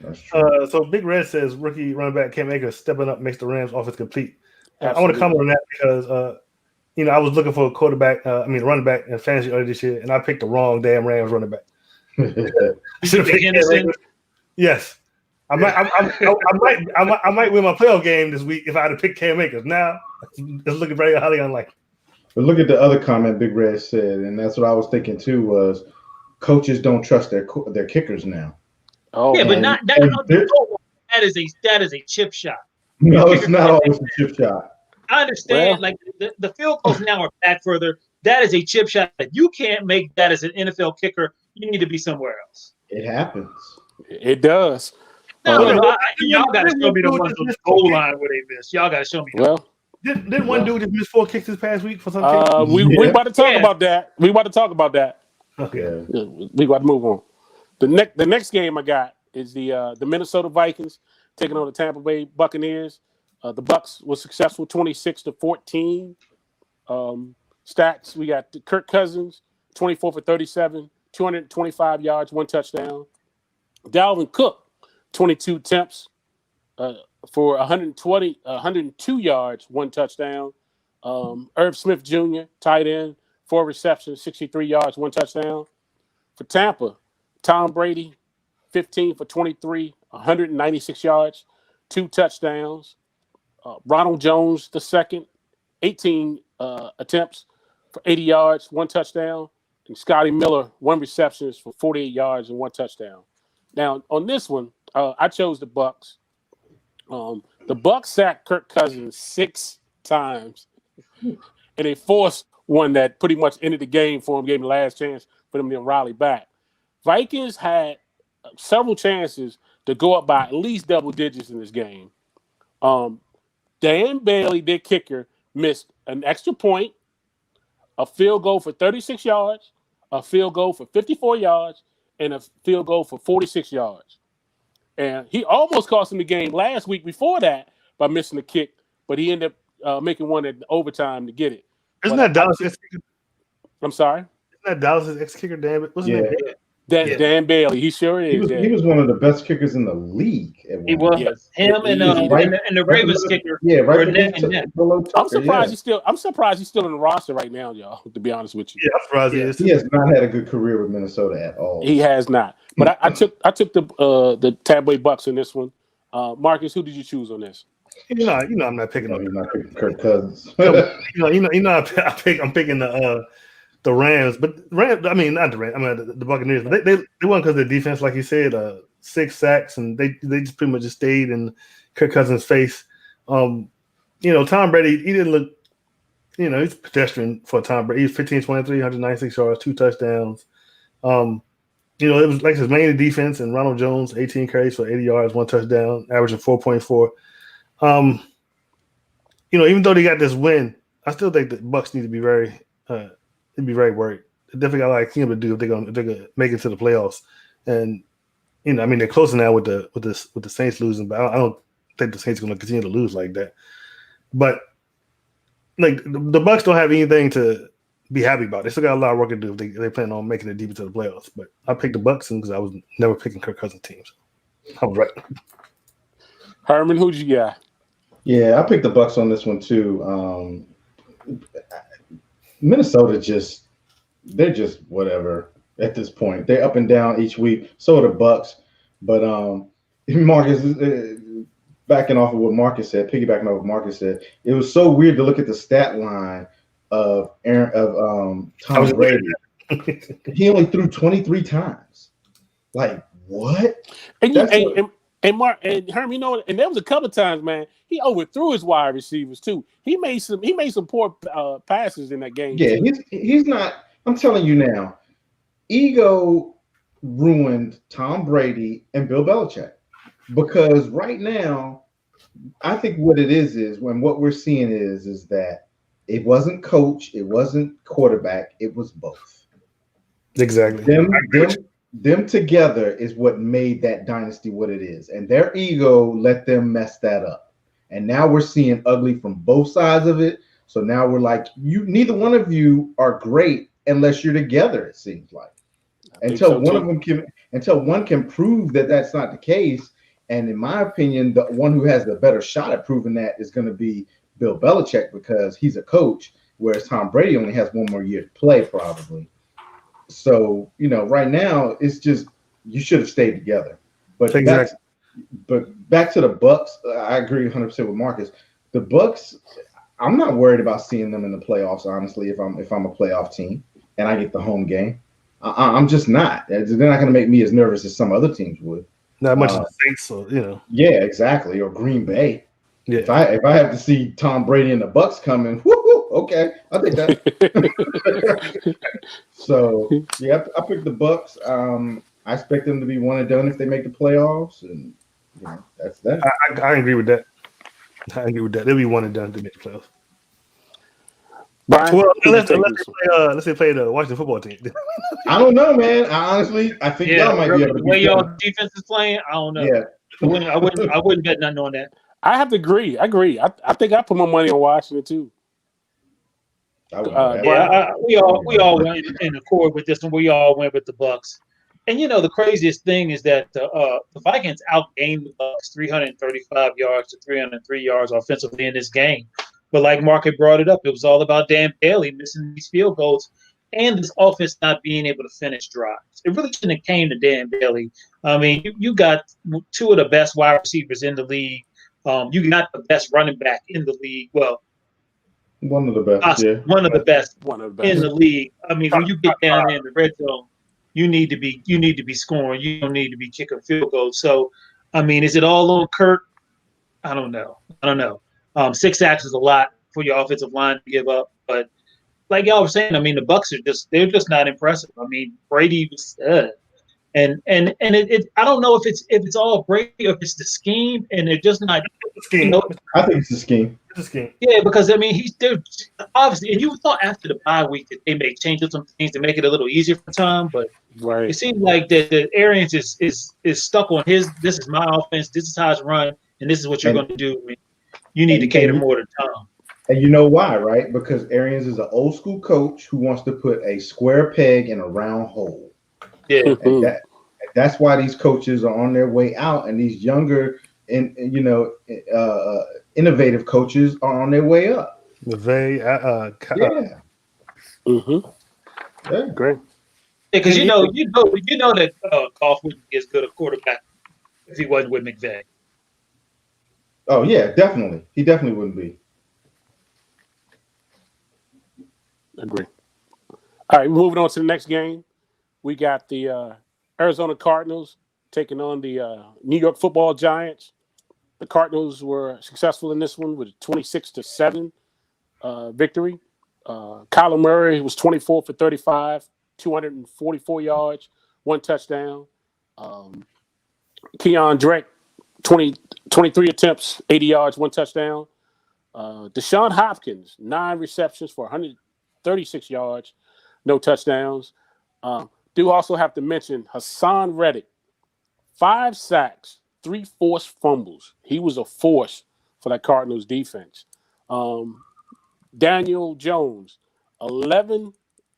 That's true. So Big Red says rookie running back Cam Akers stepping up makes the Rams offense complete. I want to comment on that because I was looking for a running back in fantasy earlier this year, and I picked the wrong damn Rams running back. Should have picked Henderson. Yes. I might win my playoff game this week if I had to pick Cam Akers. Now it's looking very highly unlikely. But look at the other comment Big Red said, and that's what I was thinking too. Was coaches don't trust their kickers now? Oh, yeah, but that is a chip shot. No, it's not always a chip shot. I understand. Like the field goals now are back further. That is a chip shot. If you can't make that as an NFL kicker, you need to be somewhere else. It happens. It does. Y'all got to show me the ones on the goal line where they miss. Y'all got to show me. Well, didn't one dude just miss 4 kicks this past week for some kick? We about to talk about that. We about to talk about that. Okay. We got to move on. The next game I got is the Minnesota Vikings taking on the Tampa Bay Buccaneers. The Bucs was successful 26-14. Stats, we got Kirk Cousins 24 for 37, 225 yards, 1 touchdown. Dalvin Cook 22 attempts for 102 yards, 1 touchdown. Irv Smith Jr., tight end, 4 receptions, 63 yards, 1 touchdown. For Tampa, Tom Brady, 15 for 23, 196 yards, 2 touchdowns. Ronald Jones II, 18 attempts for 80 yards, 1 touchdown. And Scotty Miller, 1 reception for 48 yards and 1 touchdown. Now, on this one, I chose the Bucs. The Bucs sacked Kirk Cousins 6 times, and they forced one that pretty much ended the game for him, gave him the last chance for them to rally back. Vikings had several chances to go up by at least double digits in this game. Dan Bailey, their kicker, missed an extra point, a field goal for 36 yards, a field goal for 54 yards, and a field goal for 46 yards. And he almost cost him the game last week before that by missing a kick, but he ended up making one at overtime to get it. Isn't that Dallas' ex-kicker? I'm sorry? Isn't that Dallas' ex-kicker, Dan? What's his name? Dan Bailey. He sure is. He was one of the best kickers in the league. He was. Him and the Ravens kicker. Yeah, right. I'm surprised he's still in the roster right now, y'all, to be honest with you. Yeah, I'm surprised he is. He has not had a good career with Minnesota at all. He has not. But I took the Tampa Bay Bucks in this one. Marcus, who did you choose on this? You know, I'm not picking. You're not picking Kirk Cousins. I'm picking the Rams, but Rams. I mean, not the Rams. I mean the Buccaneers. But they won because of their defense, like you said, 6 sacks, and they just pretty much just stayed in Kirk Cousins' face. Tom Brady, he didn't look. He's pedestrian for Tom Brady. He's 15-23, 196 yards, 2 touchdowns. It was like his main defense, and Ronald Jones, 18 carries for 80 yards, 1 touchdown, averaging 4.4. Even though they got this win, I still think the Bucs need to be very worried. They definitely got a lot of cleanup to do if they're gonna make it to the playoffs. And they're closer now with the Saints losing, but I don't think the Saints are gonna continue to lose like that. But like the Bucs don't have anything to be happy about. They still got a lot of work to do if they plan on making it deep into the playoffs. But I picked the Bucs because I was never picking Kirk Cousins teams. I was right. Herman, who'd you got? Yeah, I picked the Bucs on this one too. Minnesota they're just whatever at this point. They're up and down each week. So are the Bucs. But Marcus, piggybacking off of what Marcus said, it was so weird to look at the stat line of Tom Brady. He only threw 23 times. Like what? And Mark and Herm, and there was a couple of times, man, he overthrew his wide receivers too. He made some poor passes in that game. Yeah, he's not. I'm telling you now, ego ruined Tom Brady and Bill Belichick because right now, I think what it is when what we're seeing is that it wasn't coach, it wasn't quarterback, it was both. Exactly. Them together is what made that dynasty what it is. And their ego let them mess that up. And now we're seeing ugly from both sides of it. So now we're like, neither one of you are great unless you're together, it seems like. Until one can prove that that's not the case. And in my opinion, the one who has the better shot at proving that is going to be Bill Belichick because he's a coach, whereas Tom Brady only has one more year to play probably. So, right now it's just you should have stayed together. But exactly. Back to the Bucs, I agree 100% with Marcus. The Bucs, I'm not worried about seeing them in the playoffs. Honestly, if I'm a playoff team and I get the home game, I'm just not. They're not going to make me as nervous as some other teams would. Not much of the Saints, so Yeah, exactly. Or Green Bay. Yeah. If I have to see Tom Brady and the Bucs coming, okay, I think that. So yeah, I picked the Bucs. I expect them to be one and done if they make the playoffs, and that's that. I agree with that. They'll be one and done to make the playoffs. Brian, well, let's say play the Washington football team. I don't know, man. I think y'all might be able to. The way y'all defense is playing, I don't know. Yeah. I wouldn't bet nothing on that. I have to agree. I think I put my money on Washington too. We all went in accord with this one. We all went with the Bucs. And the craziest thing is that the Vikings outgained the Bucs 335 yards to 303 yards offensively in this game. But like Mark had brought it up, it was all about Dan Bailey missing these field goals and this offense not being able to finish drives. It really shouldn't have came to Dan Bailey. I mean, you got 2 of the best wide receivers in the league. You got the best running back in the league. Well, One of the best, yeah. One of the best One of the best in the league. I mean, when you get down there in the red zone, you need to be scoring. You don't need to be kicking field goals. So, I mean, is it all on Kirk? I don't know. 6 sacks is a lot for your offensive line to give up, but like y'all were saying, I mean, the Bucs they're just not impressive. I mean, Brady was, and I don't know if it's all Brady or if it's the scheme, and they're just not. Scheme. I think it's the scheme. It's a scheme. Yeah, because I mean, they're obviously, and you thought after the bye week that they may change up some things to make it a little easier for Tom, but right. it seems like that Arians is stuck on his. This is my offense. This is how it's run, and this is what you're going to do. You need to cater more to Tom. And you know why, right? Because Arians is an old school coach who wants to put a square peg in a round hole. Yeah, and that's why these coaches are on their way out, and these younger and innovative coaches are on their way up. Yeah. Great. Because you know that Goff wouldn't be as good a quarterback if he wasn't with McVay. Oh yeah, definitely. He definitely wouldn't be. Agree. All right, moving on to the next game. We got the Arizona Cardinals taking on the New York Football Giants. The Cardinals were successful in this one with a 26-7 victory. Kyler Murray was 24 for 35, 244 yards, 1 touchdown. Keon Drake, 23 attempts, 80 yards, 1 touchdown. Deshaun Hopkins, 9 receptions for 136 yards, no touchdowns. Do also have to mention Hassan Reddick, 5 sacks, 3 forced fumbles. He was a force for that Cardinals defense. Daniel Jones, 11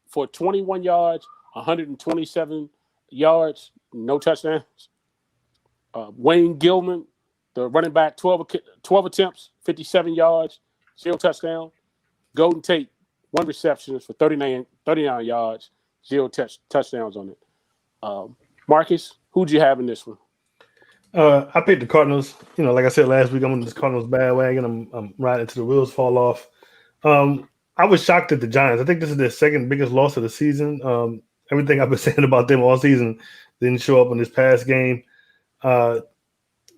for 21 yards, 127 yards, no touchdowns. Wayne Gilman, the running back, 12 attempts, 57 yards, 0 touchdown. Golden Tate, 1 reception for 39 yards, 0 touchdowns on it. Marcus, who'd you have in this one? I picked the Cardinals. You know, like I said last week, I'm on this Cardinals bandwagon. I'm riding until the wheels fall off. I was shocked at the Giants. I think this is their second biggest loss of the season. Everything I've been saying about them all season didn't show up in this past game. But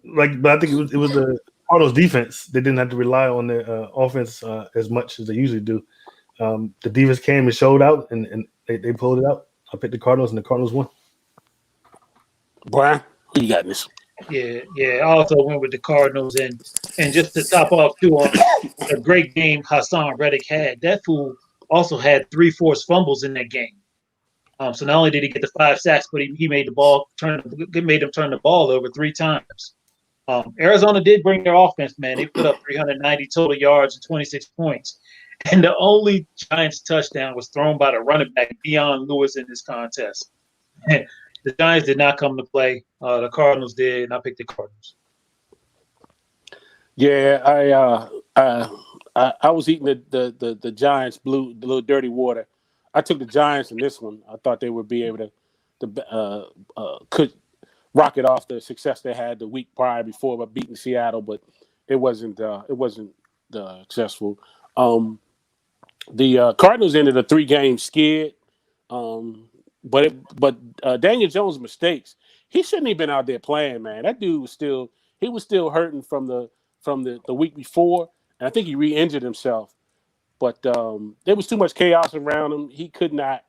I think it was the Cardinals defense. They didn't have to rely on their offense as much as they usually do. The defense came and showed out, and they pulled it out. I picked the Cardinals, and the Cardinals won. Brian, who you got in this? Yeah. I also went with the Cardinals, and just to top off too on a great game Hassan Reddick had. That fool also had 3 forced fumbles in that game. So not only did he get the 5 sacks, but he made made them turn the ball over 3 times. Arizona did bring their offense, man. They put up 390 total yards and 26 points. And the only Giants touchdown was thrown by the running back, Deion Lewis, in this contest. The Giants did not come to play. The Cardinals did, and I picked the Cardinals. Yeah, I was eating the Giants blue, the little dirty water. I took the Giants in this one. I thought they would be able to could rocket off the success they had the week prior before by beating Seattle, but it wasn't successful. The Cardinals ended a 3-game skid, but Daniel Jones' mistakes, he shouldn't have been out there playing, man. That dude was still hurting from the week before, and I think he re-injured himself. But there was too much chaos around him. He could not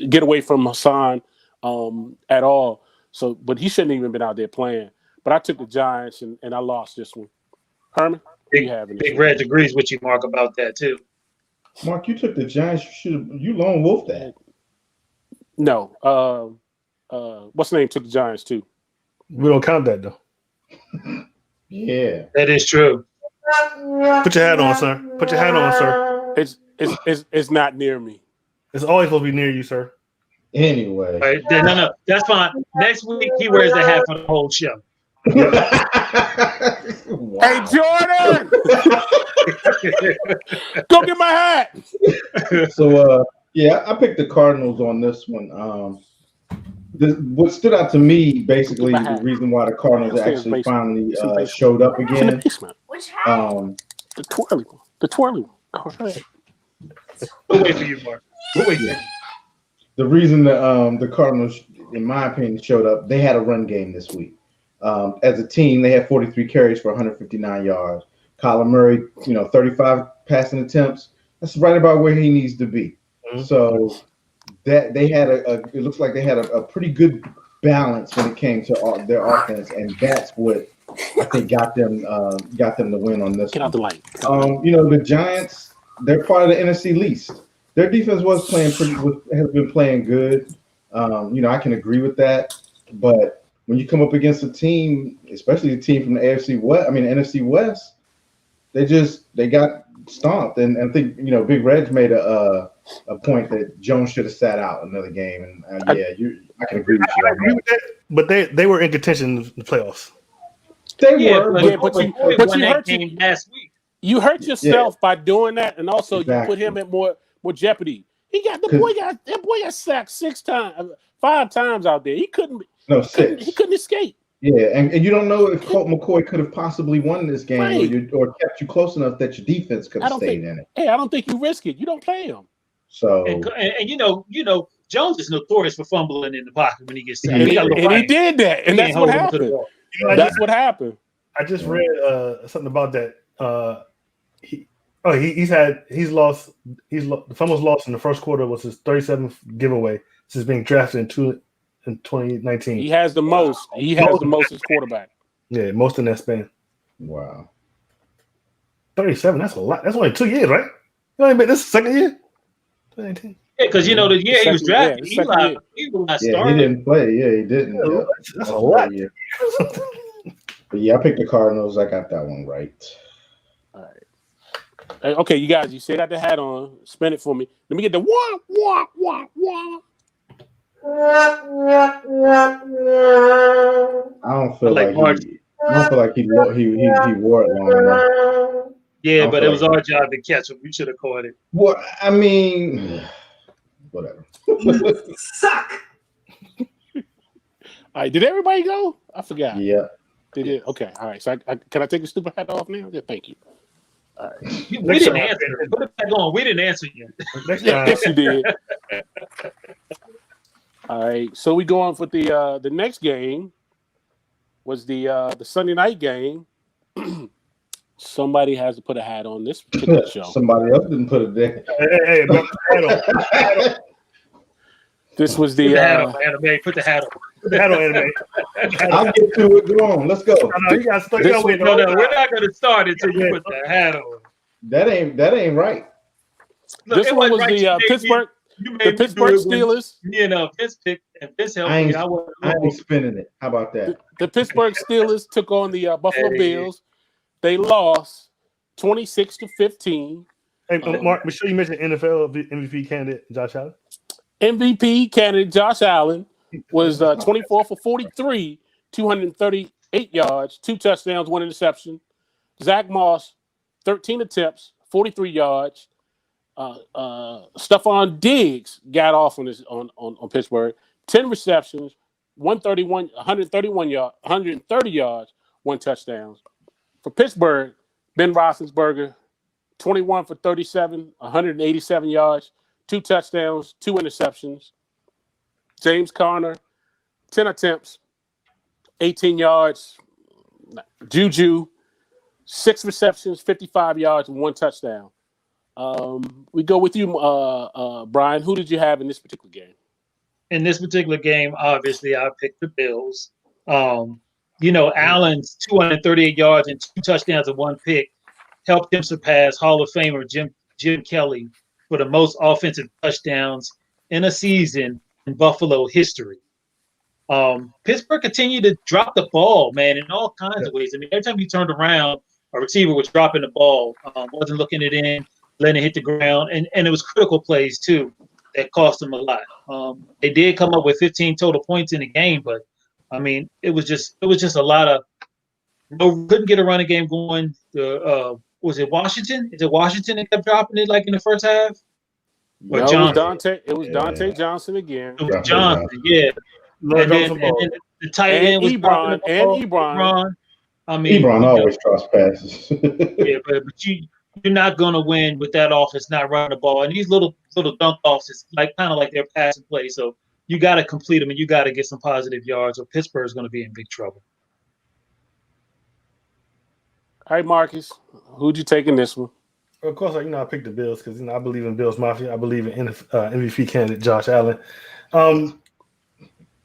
get away from Hassan at all. So, but he shouldn't even been out there playing. But I took the Giants and I lost this one. Herman, what do you have in this Big Reg agrees with you, Mark, about that too. Mark, you took the Giants. You lone wolf that. No. What's the name took the Giants too? We don't count that though. Yeah, that is true. Put your hat on, sir. Put your hat on, sir. It's not near me. It's always supposed to be near you, sir. Anyway. Right, no, that's fine. Next week he wears the hat for the whole show. Wow. Hey Jordan, go get my hat. So I picked the Cardinals on this one. What stood out to me, basically, the reason why the Cardinals actually finally showed up again. The twirly one. The twirly one. Go ahead. We'll wait for you, Mark. We'll wait for you. The reason the Cardinals, in my opinion, showed up, they had a run game this week. As a team, they had 43 carries for 159 yards. Kyler Murray, 35 passing attempts. That's right about where he needs to be. Mm-hmm. So that they had it looks like they had a pretty good balance when it came to their offense, and that's what I think got them to win on this. Get out the light. The Giants, they're part of the NFC least. Their defense has been playing good. I can agree with that, but when you come up against a team, especially a team from the NFC West, they got stomped. And I think Big Reg made a point that Jones should have sat out another game. And I can agree with you. I agree with that, but they were in contention in the playoffs. They were, but you hurt last week. You hurt yourself by doing that, and also you put him at more jeopardy. That boy got sacked 5 times out there. He couldn't. No, 6. He couldn't escape. Yeah, and you don't know if Colt McCoy could have possibly won this game or kept you close enough that your defense could have stayed in it. Hey, I don't think you risk it. You don't play him. So and Jones is notorious for fumbling in the pocket when he gets sacked. And he did that, and that's what happened. That's what happened. I just read something about that. The fumbles lost in the first quarter was his 37th giveaway since being drafted in 2019. He has the most. He has the most as quarterback. Yeah, most in that span. Wow. 37, that's a lot. That's only 2 years, right? You only made this second year? 2019. Yeah, because the year he was drafted, he was not starting. He didn't play. Yeah, he didn't. Yeah, that's a lot. But I picked the Cardinals. I got that one right. All right. Okay, you guys, you still got the hat on. Spin it for me. Let me get the wah, wah, wah, wah. I don't feel like he wore it long enough. Yeah, but it was our job to catch him. We should have caught it. Well, I mean, whatever. Suck. All right, did everybody go? I forgot. Yeah. They did. Okay. All right. So can I take the stupid hat off now? Yeah, thank you. All right. We didn't answer. Put it back on. We didn't answer you. Yes, you did. All right. So we go on for the next game was the Sunday night game. Somebody has to put a hat on this particular show. Somebody else didn't put it there. Hey, hat on. This was the anime. Put the hat on. Put the hat on, anime. I'll get to it. Go on. Let's go. No, you got to no, we're not going to start until you put the hat on. That ain't right. Look, this one was right the Pittsburgh. The Pittsburgh Steelers. Me and Vince picked, and Vince helped me. I ain't spinning it. How about that? The Pittsburgh Steelers took on the Buffalo Bills. They lost 26-15. Hey, Mark, be sure you mentioned NFL MVP candidate Josh Allen. MVP candidate Josh Allen was 24 for 43, 238 yards, 2 touchdowns, 1 interception. Zach Moss, 13 attempts, 43 yards. Stephon Diggs got off on Pittsburgh, 10 receptions, 130 yards, 1 touchdown. For Pittsburgh, Ben Roethlisberger, 21 for 37, 187 yards, 2 touchdowns, 2 interceptions. James Conner, 10 attempts, 18 yards. Juju, 6 receptions, 55 yards, and 1 touchdown. We go with you, Brian. Who did you have in this particular game? In this particular game, obviously, I picked the Bills. Allen's 238 yards and 2 touchdowns and 1 pick helped him surpass Hall of Famer Jim Kelly for the most offensive touchdowns in a season in Buffalo history. Pittsburgh continued to drop the ball, man, in all kinds of ways. I mean, every time you turned around, a receiver was dropping the ball, wasn't looking it in, letting it hit the ground, and it was critical plays too that cost them a lot. They did come up with 15 total points in the game, but I mean, it was just a lot of couldn't get a running game going. Was it Washington? Is it Washington that kept dropping it like in the first half? Or Johnson? It was Dante Johnson again. It was Johnson, yeah. And then the tight end was Ebron. I mean, Ebron always cross passes. yeah, but you're not gonna win with that offense not running the ball. And these little dunk offs is like kind of like their passing play. So you got to complete them and you got to get some positive yards, or Pittsburgh's going to be in big trouble. All right, Marcus, who'd you take in this one? Of course, I picked the Bills because I believe in Bills Mafia. I believe in MVP candidate Josh Allen.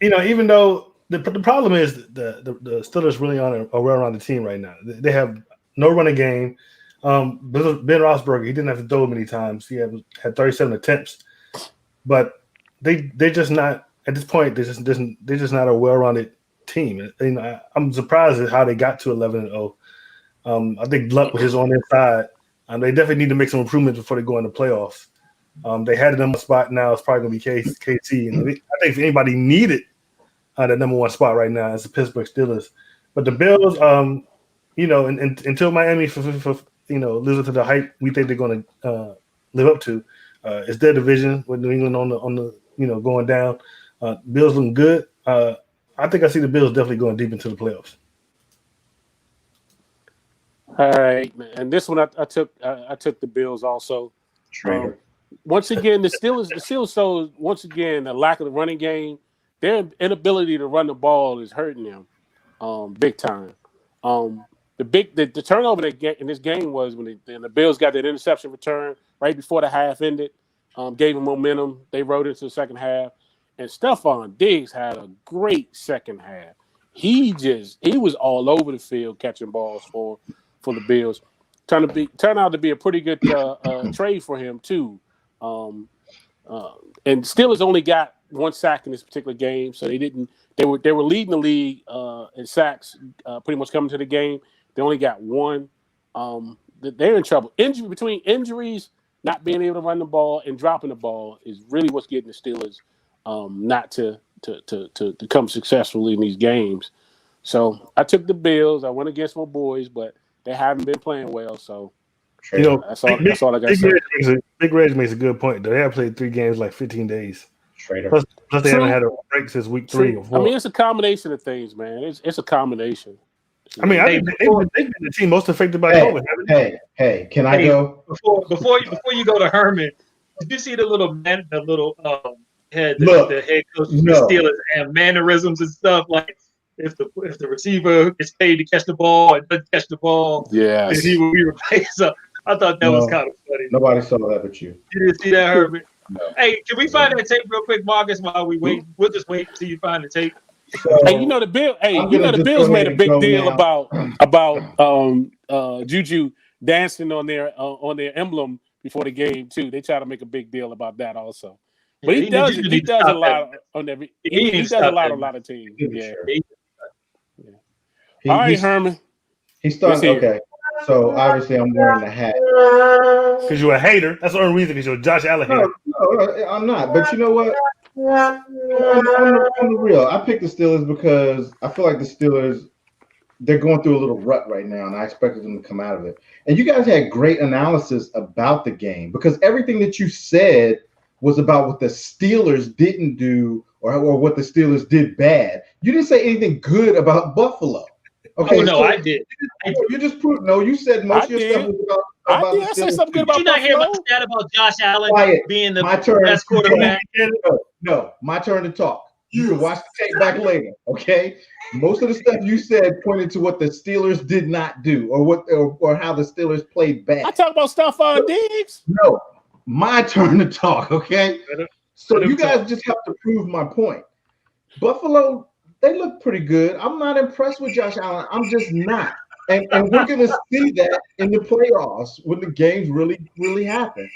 Even though the problem is the Steelers really aren't a well-rounded team right now. They have no running game. Ben Roethlisberger, he didn't have to throw many times. He had 37 attempts, but they're just not at this point. They're just not a well-rounded team. I'm surprised at how they got to 11-0. I think luck was on their side. They definitely need to make some improvements before they go in the playoffs. They had a number spot now. It's probably going to be KC. And I think if anybody needed the number one spot right now, it's the Pittsburgh Steelers. But the Bills, until Miami lives up to the hype we think they're going to live up to, it's their division with New England on the going down. Bills looking good. I think I see the Bills definitely going deep into the playoffs. All right, man. And this one I took the Bills also. Once again, the Steelers showed once again a lack of the running game. Their inability to run the ball is hurting them, big time. The turnover they get in this game was when the Bills got that interception return right before the half ended, gave them momentum. They rode into the second half, and Stephon Diggs had a great second half. He was all over the field catching balls for the Bills. Turned out to be a pretty good trade for him too. And Steelers only got 1 sack in this particular game, so they were leading the league in sacks pretty much coming to the game. They only got 1. They're in trouble. Between injuries, not being able to run the ball, and dropping the ball is really what's getting the Steelers not to come successfully in these games. So I took the Bills. I went against my boys, but they haven't been playing well. So that's all I got to say. Big Reg makes a good point. They have played 3 games like 15 days. Plus they haven't had a break since week 3 or 4. I mean, it's a combination of things, man. It's a combination. I mean, they've been the team most affected by COVID. Hey, can I go before you go to Herman? Did you see the little head the head coach of the Steelers and mannerisms and stuff like? If the receiver is paid to catch the ball and doesn't catch the ball, then he will be replaced. So I thought that was kind of funny. Nobody saw that but you. You didn't see that, Herbert? No. Hey, can we find that tape real quick, Marcus? While we wait, we'll just wait until you find the tape. So, the Bills made a big deal about Juju dancing on their emblem before the game too. They try to make a big deal about that also. But he does a lot on every. He does a lot of teams. Yeah. All right, Herman. He started. Okay. So obviously I'm wearing the hat. Because you're a hater. That's the only reason. Because you're a Josh Allen hater. No, I'm not. But you know what? On the real, I picked the Steelers because I feel like the Steelers, they're going through a little rut right now, and I expected them to come out of it. And you guys had great analysis about the game because everything that you said was about what the Steelers didn't do or what the Steelers did bad. You didn't say anything good about Buffalo. Okay, I did. You just proved. No, you said most of your stuff was about the Steelers. I said something good about Did you not hear Buffalo? about that about Josh Allen being the best quarterback? No, my turn to talk. You can watch the tape back later. Okay. Most of the stuff you said pointed to what the Steelers did not do, or how the Steelers played bad. I talk about Stephon Diggs. No, my turn to talk. Okay. So you guys just have to prove my point. Buffalo, they look pretty good. I'm not impressed with Josh Allen. I'm just not. And we're going to see that in the playoffs when the games really, really happen.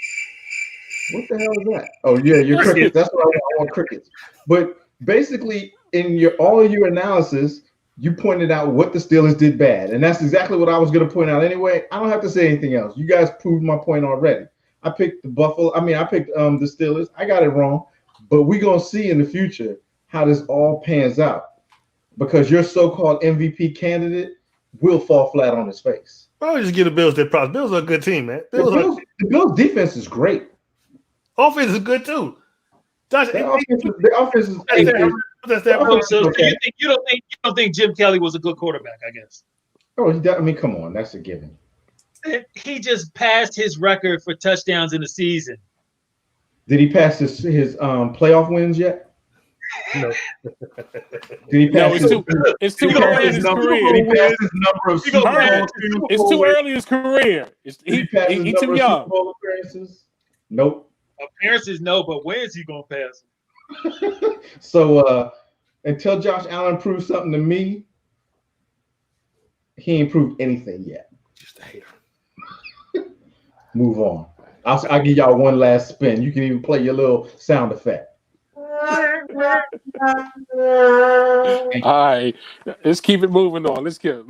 What the hell is that? Oh, yeah, your crickets. That's what I want, crickets. But basically, in all of your analysis, you pointed out what the Steelers did bad. And that's exactly what I was going to point out anyway. I don't have to say anything else. You guys proved my point already. I picked the Steelers. I got it wrong. But we're going to see in the future how this all pans out. Because your so-called MVP candidate will fall flat on his face. I would just give the Bills their props. Bills are a good team, man. The Bills' defense is great. Offense is good too. Josh, the offense is. So you don't think Jim Kelly was a good quarterback? I guess. Oh, I mean, come on, that's a given. He just passed his record for touchdowns in the season. Did he pass his playoff wins yet? No. Did he pass it's too early in his career. Did he pass his number of Super Bowl? It's too early in his career. He's too young. Super Bowl appearances? Nope. Appearances, no, but when is he gonna pass? So until Josh Allen proves something to me, he ain't proved anything yet. Just a hater. Move on. I'll give y'all one last spin. You can even play your little sound effect. All right, let's keep it moving on. Let's go.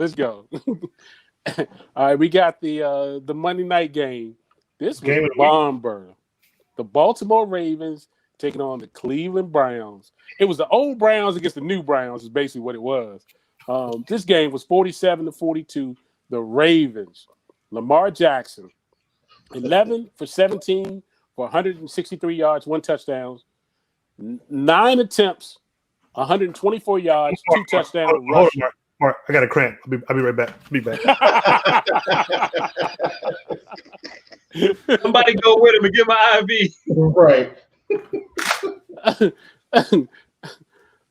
All right, we got the Monday night game. This was a bomb burner. The Baltimore Ravens taking on the Cleveland Browns. It was the old Browns against the new Browns is basically what it was. This game was 47-42. The Ravens, Lamar Jackson, 11 for 17 for 163 yards, 1 touchdown, 9 attempts, 124 yards, 2 touchdowns. Mark, I got a cramp. I'll be right back. Somebody go with him and get my IV. Right.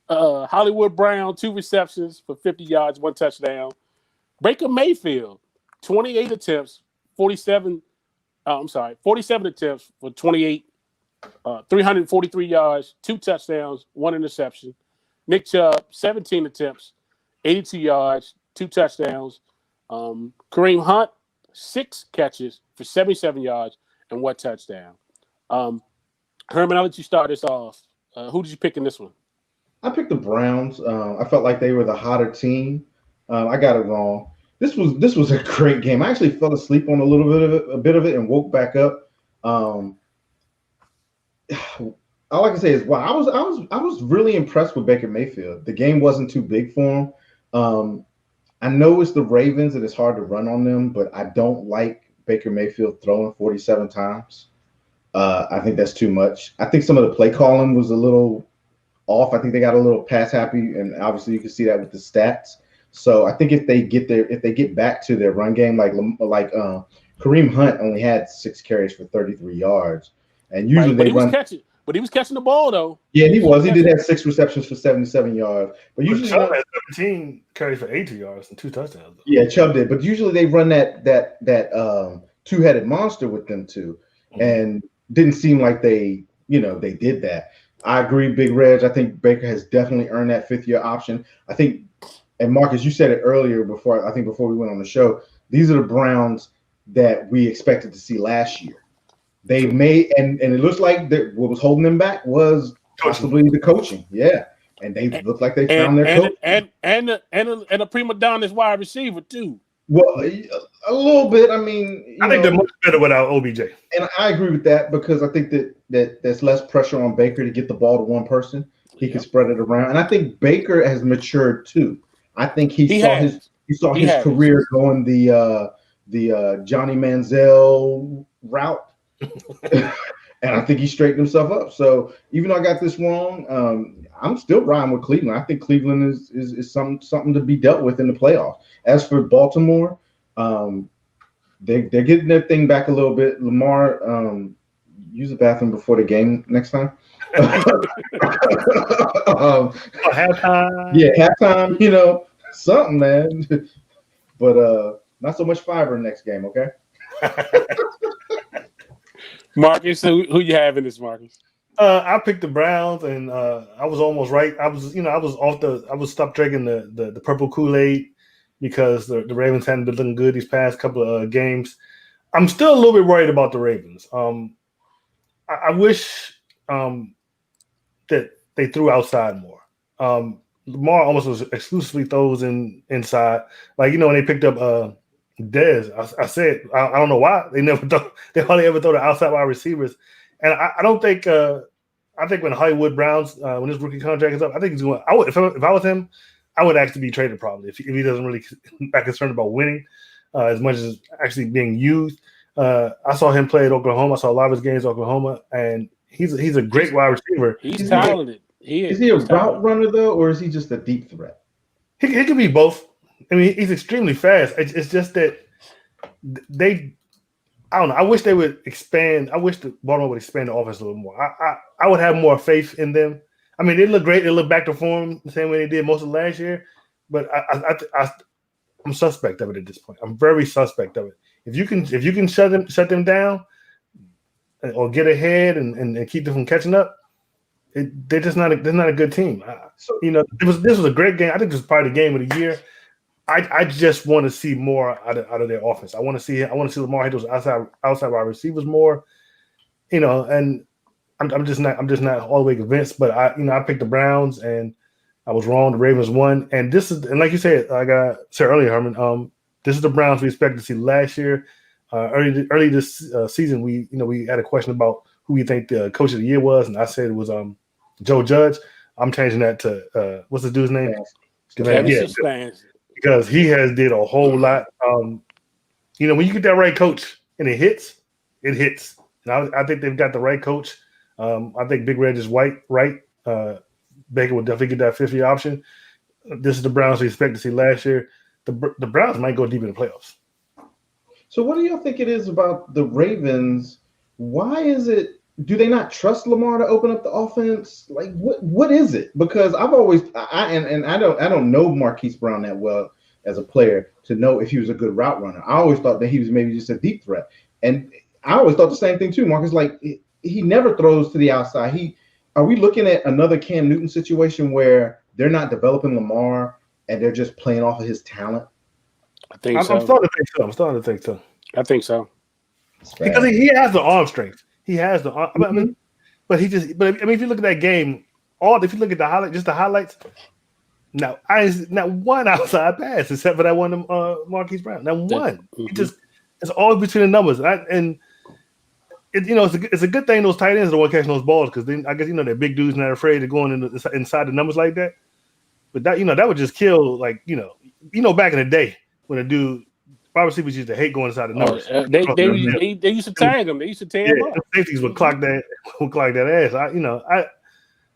Hollywood Brown, 2 receptions for 50 yards, 1 touchdown. Baker Mayfield, 48 attempts, 47 attempts for 28, 343 yards, 2 touchdowns, 1 interception. Nick Chubb, 17 attempts, 82 yards, 2 touchdowns. Kareem Hunt, 6 catches for 77 yards and 1 touchdown. Herman, I'll let you start this off. Who did you pick in this one? I picked the Browns. I felt like they were the hotter team. I got it wrong. This was a great game. I actually fell asleep on a bit of it, and woke back up. All I can say is, wow, I was really impressed with Baker Mayfield. The game wasn't too big for him. I know it's the Ravens and it's hard to run on them, but I don't like Baker Mayfield throwing 47 times. I think that's too much. I think some of the play calling was a little off. I think they got a little pass happy, and obviously you can see that with the stats. So I think if they get back to their run game, like Kareem Hunt only had 6 carries for 33 yards, and usually he was catching the ball though. Yeah, he was. He did have 6 receptions for 77 yards, but usually Chubb had 17 carries for 80 yards and 2 touchdowns. Yeah, Chubb did, but usually they run that two-headed monster with them too, and didn't seem like they did that. I agree, Big Reg. I think Baker has definitely earned that 5th-year option. I think, and Marcus, you said it earlier before we went on the show, these are the Browns that we expected to see last year. They may, and it looks like what was holding them back was possibly the coaching. Yeah. And they look like they found their coach. And a prima donna's wide receiver too. Well, a little bit. I mean, I think they're much better without OBJ. And I agree with that because I think that there's less pressure on Baker to get the ball to one person. He can spread it around. And I think Baker has matured too. I think he saw his career going the Johnny Manziel route. And I think he straightened himself up. So even though I got this wrong, I'm still riding with Cleveland. I think Cleveland is something to be dealt with in the playoffs. As for Baltimore, they're getting their thing back a little bit. Lamar, use the bathroom before the game next time. Halftime. Yeah, halftime. Something, man. But not so much fiber next game. Okay. Marcus, who you have in this, Marcus? I picked the Browns, and I was almost right. I was stopped drinking the purple Kool-Aid because the Ravens hadn't been looking good these past couple of games. I'm still a little bit worried about the Ravens. I wish that they threw outside more. Lamar almost was exclusively throws inside. Like, when they picked up Dez, I said I don't know why they hardly ever throw the outside wide receivers, and I don't think I think when Hollywood Browns when his rookie contract is up, I think he's going. If I was him, I would actually be traded probably if he doesn't really not concerned about winning as much as actually being used. I saw him play at Oklahoma. I saw a lot of his games at Oklahoma, and he's a great wide receiver. He's talented. Is he a route runner though, or is he just a deep threat? He could be both. I mean, he's extremely fast. It's just that they. I don't know. I wish they would expand. I wish the Baltimore would expand the offense a little more. I would have more faith in them. I mean, they look great. They look back to form the same way they did most of last year. But I'm suspect of it at this point. I'm very suspect of it. If you can shut them down or get ahead and keep them from catching up, they're not a good team. This was a great game. I think this was probably the game of the year. I just want to see more out of their offense. I want to see Lamar hit those outside wide receivers more. And I'm just not all the way convinced. But I picked the Browns and I was wrong. The Ravens won, and like you said, like I said earlier, Herman. This is the Browns we expected to see last year. Early this season, we had a question about who we think the coach of the year was, and I said it was Joe Judge. I'm changing that to what's the dude's name? Because he has did a whole lot. When you get that right coach and it hits. And I think they've got the right coach. I think Big Red is right. Baker will definitely get that 50 option. This is the Browns we expect to see last year. The Browns might go deep in the playoffs. So what do y'all think it is about the Ravens? Why is it? Do they not trust Lamar to open up the offense? Like what is it? Because I don't know Marquise Brown that well as a player to know if he was a good route runner. I always thought that he was maybe just a deep threat, and I always thought the same thing too. Marcus, like he never throws to the outside. Are we looking at another Cam Newton situation where they're not developing Lamar and they're just playing off of his talent? I think so. I'm starting to think so. I think so. Because he has the arm strength. He has the arm. I mean, but if you look at that game, if you look at the highlights, not one outside pass except for that one Marquise Brown. Now one. It's all between the numbers. It's a good thing those tight ends don't want catching those balls because then I guess they're big dudes and they're afraid of going inside the numbers like that. But that would just kill back in the day when a dude wide receivers used to hate going inside the numbers. They used to tag them. They used to tag them up. Safeties would clock that ass.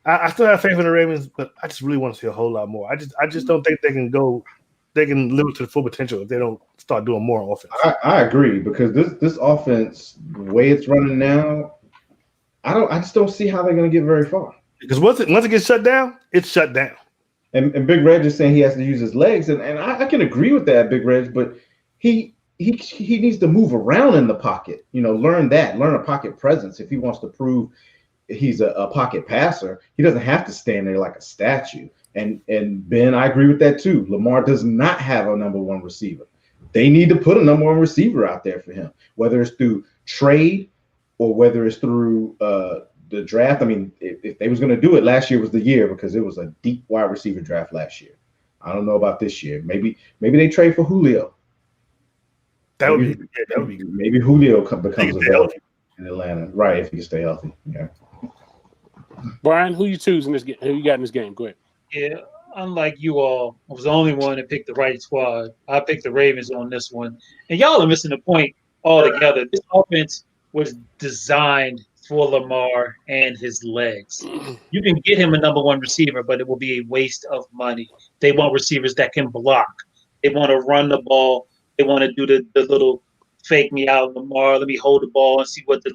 I still have faith in the Ravens, but I just really want to see a whole lot more. I just don't think they can live up to the full potential if they don't start doing more on offense. I agree because this offense, the way it's running now, I just don't see how they're going to get very far. Because once it gets shut down, it's shut down. And Big Red is saying he has to use his legs, and I can agree with that, Big Red, but he needs to move around in the pocket. Learn a pocket presence if he wants to prove he's a pocket passer. He doesn't have to stand there like a statue. And Ben, I agree with that too. Lamar does not have a number one receiver. They need to put a number one receiver out there for him, whether it's through trade or whether it's through the draft. I mean, if they was going to do it, last year was the year because it was a deep wide receiver draft last year. I don't know about this year. Maybe they trade for Julio. That would be good. Maybe Julio becomes available in Atlanta, right? If he can stay healthy. Yeah. Brian, who you choose in this game? Who you got in this game? Go ahead. Yeah, unlike you all, I was the only one that picked the right squad. I picked the Ravens on this one. And y'all are missing the point altogether. This offense was designed for Lamar and his legs. You can get him a number one receiver, but it will be a waste of money. They want receivers that can block. They want to run the ball. They want to do the little fake me out, Lamar. Let me hold the ball and see what the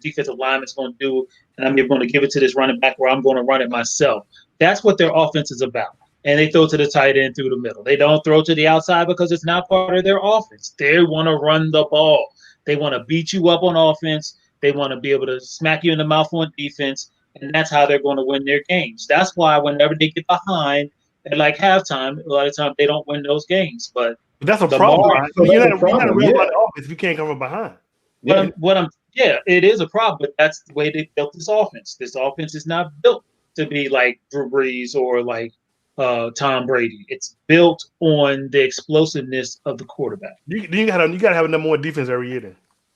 defensive lineman's going to do. And I'm going to give it to this running back where I'm going to run it myself. That's what their offense is about. And they throw to the tight end through the middle. They don't throw to the outside because it's not part of their offense. They want to run the ball. They want to beat you up on offense. They want to be able to smack you in the mouth on defense. And that's how they're going to win their games. That's why whenever they get behind at like halftime, a lot of times they don't win those games. But that's a problem. You're not a real offense if you can't come from behind. It is a problem, but that's the way they built this offense. This offense is not built to be like Drew Brees or like Tom Brady. It's built on the explosiveness of the quarterback. You got to have a number one defense every year. Then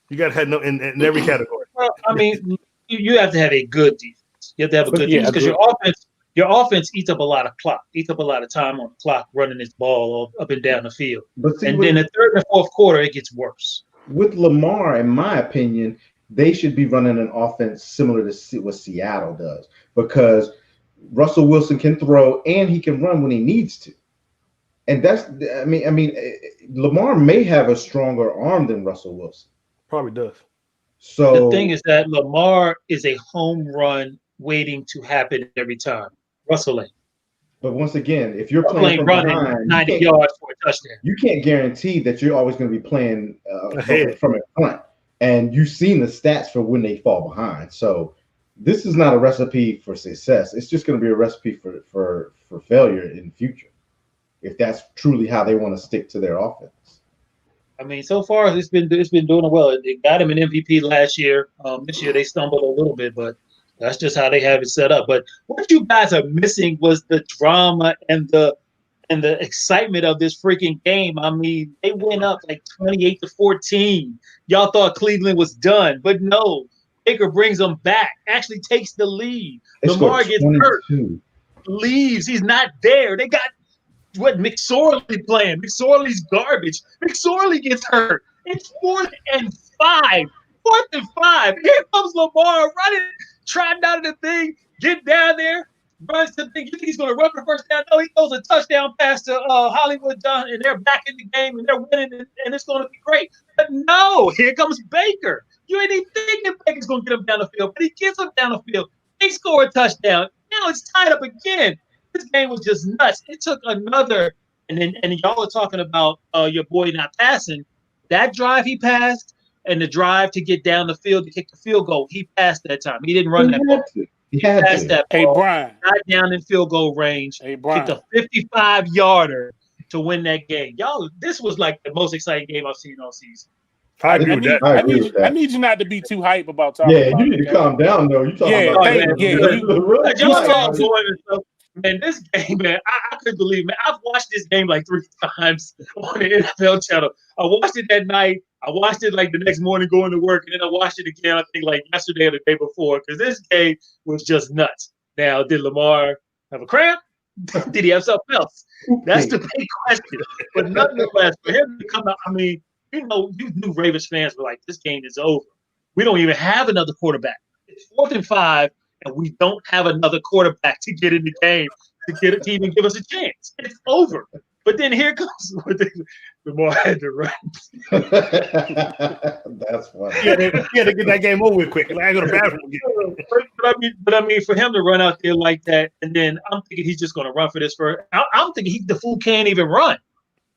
you got to have in every category. Well, I mean, you have to have a good defense. You have to have a good defense because your offense eats up a lot of clock, eats up a lot of time on the clock running this ball up and down the field. Then the third and fourth quarter, it gets worse. With Lamar, in my opinion, they should be running an offense similar to what Seattle does because Russell Wilson can throw and he can run when he needs to. And that's, I mean, Lamar may have a stronger arm than Russell Wilson. Probably does. So the thing is that Lamar is a home run waiting to happen every time. Russell ain't. but once again, if you're Russell playing ain't from running behind, 90 yards for a touchdown. you can't guarantee that you're always going to be playing Ahead. from in front. And you've seen the stats for when they fall behind. So this is not a recipe for success. It's just going to be a recipe for failure in the future, if that's truly how they want to stick to their offense. I mean, so far it's been doing well. It got him an MVP last year. This year they stumbled a little bit, but that's just how they have it set up. But what you guys are missing was the drama and the excitement of this freaking game. I mean, they went up like 28-14. Y'all thought Cleveland was done, but no. Baker brings them back, actually takes the lead. Lamar gets hurt, leaves. He's not there. They got McSorley playing. McSorley's garbage. McSorley gets hurt. It's 4th and 5. 4th and 5. Here comes Lamar running, trotting out of the thing, get down there, runs to the thing. You think he's going to run for the first down? No, he throws a touchdown pass to Hollywood Dunn, and they're back in the game, and they're winning, and it's going to be great. But no, here comes Baker. You ain't even thinking Baker's going to get him down the field, but he gets him down the field. They score a touchdown. Now it's tied up again. This game was just nuts. It took another, and y'all are talking about your boy not passing. That drive he passed, and the drive to get down the field to kick the field goal, he passed that time. He didn't run that ball. He passed that ball. Hey, Brian. Got down in field goal range. Hey, Brian. Kicked a 55-yarder to win that game. Y'all, this was like the most exciting game I've seen all season. I agree with that. I need you not to be too hype about talking about you need to calm down, though. You talking about Man, this game, man, I couldn't believe it, man. I've watched this game like 3 times on the NFL channel. I watched it that night. I watched it like the next morning going to work, and then I watched it again, I think, like yesterday or the day before, because this game was just nuts. Now, did Lamar have a cramp? Did he have something else? That's the big question. But nonetheless, for him to come out, I mean, you knew Ravens fans were like, this game is over. We don't even have another quarterback. It's 4th and 5. And we don't have another quarterback to get in the game to even give us a chance. It's over. But then here comes Lamar had to run. That's funny. He had to get that game over with quick. Like, I go to the bathroom again. But I mean, for him to run out there like that, and then I'm thinking he's just going to run for this first. I'm thinking the fool can't even run.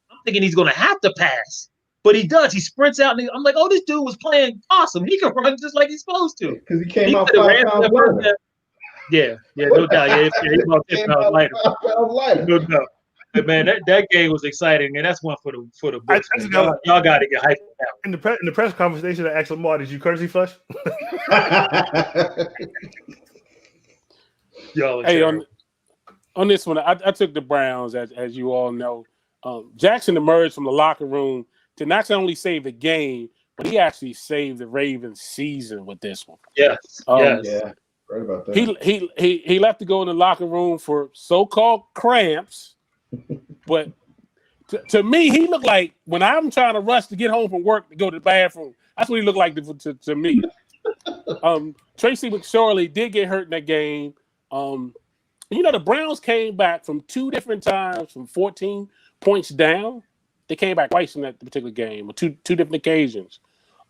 I'm thinking he's going to have to pass. But he does. He sprints out, and I'm like, oh, this dude was playing awesome. He can run just like he's supposed to. Because he came out 5 pounds lighter. Yeah, no doubt. Yeah, he about 10 pounds lighter. No doubt. But man, that game was exciting, and that's one for the books. Y'all got to get hyped out. In the press conference, they should have asked Lamar, "Did you courtesy flush?" Hey, on this one, I took the Browns, as you all know. Jackson emerged from the locker room to not only save the game, but he actually saved the Ravens' season with this one. Yes. Yeah, right about that. He left to go in the locker room for so-called cramps, but to me, he looked like when I'm trying to rush to get home from work to go to the bathroom. That's what he looked like to me. Tracy McSorley did get hurt in that game. The Browns came back from 2 different times from 14 points down. They came back twice in that particular game, or two different occasions.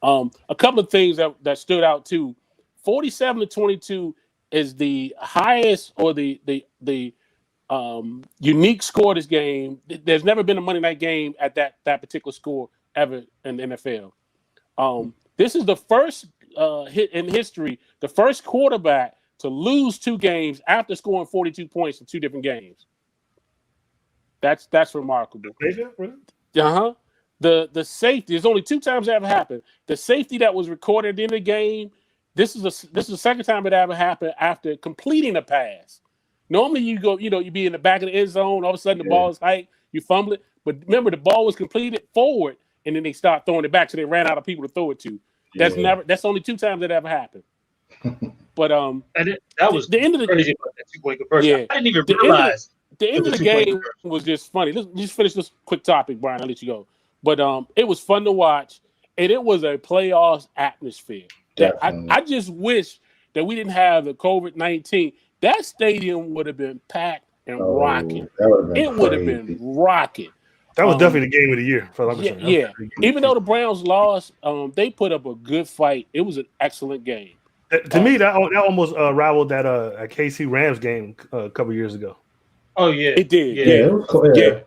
A couple of things that stood out too. 47-22 is the highest or the unique score of this game. There's never been a Monday night game at that particular score ever in the NFL. This is the first hit in history, the first quarterback to lose 2 games after scoring 42 points in 2 different games. That's remarkable. The safety. There's only 2 times that ever happened. The safety that was recorded at the end of the game. This is the second time it ever happened after completing a pass. Normally you go, you be in the back of the end zone. All of a sudden the ball is tight. You fumble it. But remember, the ball was completed forward, and then they start throwing it back, so they ran out of people to throw it to. That's only 2 times that ever happened. But that was the end of the crazy about that 2-point conversion. Yeah, I didn't even realize. The end of the game was just funny. Let's just finish this quick topic, Brian. I'll let you go. But it was fun to watch, and it was a playoffs atmosphere. I just wish that we didn't have the COVID-19. That stadium would have been packed and rocking. That would have been It would have crazy. been rocking. That was definitely the game of the year. For Yeah. Even though the Browns lost, they put up a good fight. It was an excellent game. To me, that almost rivaled that KC Rams game a couple years ago. Oh yeah, It did. Yeah, it was cool. Yeah.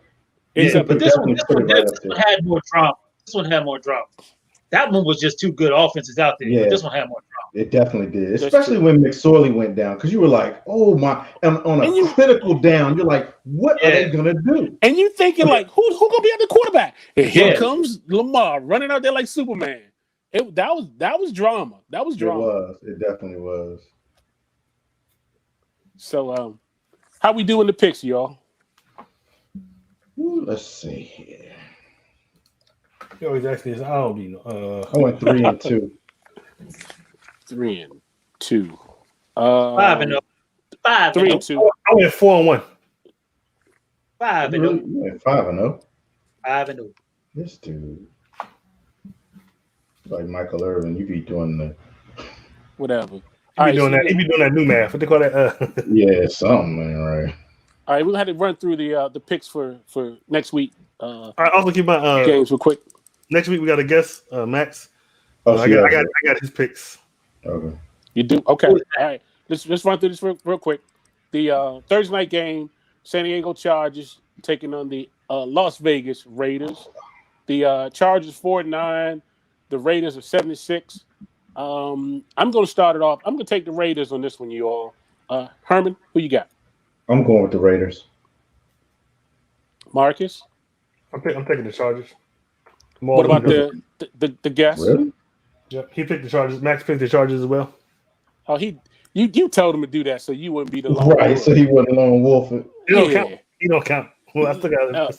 Except but this one right had more drama. This one had more drama. That one was just two good offenses out there. Yeah. But this one had more drama. It definitely did, especially when McSorley went down, because you were like, "Oh my!" And on a critical down, you're like, "What are they gonna do?" And you thinking like, "Who gonna be at the quarterback?" And here comes Lamar running out there like Superman. That was drama. That was drama. It definitely was. So, how we doing the picks, y'all? Ooh, let's see here. You always ask me this. I don't know. I went 3-2. 3-2. 5-0. 3-2. I went 4-1. 5-0. You went 5-0. 5-0. This dude, like Michael Irvin, you be doing the whatever. You be doing that new math. What they call that? Yeah, something, man, right? All right, we'll have to run through the picks for next week. All right, also keep my games real quick. Next week we got a guest, Max. Oh, I got his picks. Okay. You do? Okay. All right. Let's run through this real quick. The Thursday night game, San Diego Chargers taking on the Las Vegas Raiders. The Chargers 4-9. The Raiders are 7-6. I'm going to start it off. I'm going to take the Raiders on this one, you all. Herman, who you got? I'm going with the Raiders. Marcus? I'm taking the Chargers. What about the guest? Really? Yep, he picked the Chargers. Max picked the Chargers as well. Oh, you told him to do that so you wouldn't be the lone right. wolf. So he wasn't lone wolf. He don't count. He don't count. Well, I still got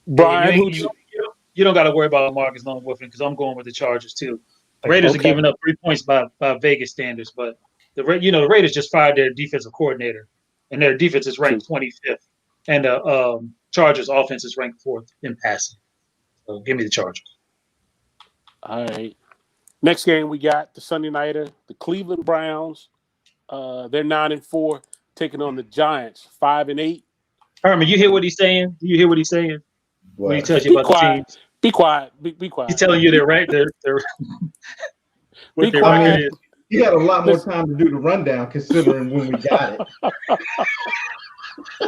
Brian, you don't got to worry about Marcus lone wolfing because I'm going with the Chargers too. Raiders are giving up 3 points by Vegas standards, but the Raiders just fired their defensive coordinator, and their defense is ranked 25th, and the Chargers offense is ranked 4th in passing. So give me the Chargers. All right. Next game we got the Sunday nighter, the Cleveland Browns. They're 9-4, taking on the Giants, 5-8. Herman, you hear what he's saying? Do you hear what he's saying? What? When he tells you about the teams. Be quiet. Be quiet. He's telling you they're right. They're be quiet. He had a lot more time to do the rundown considering when we got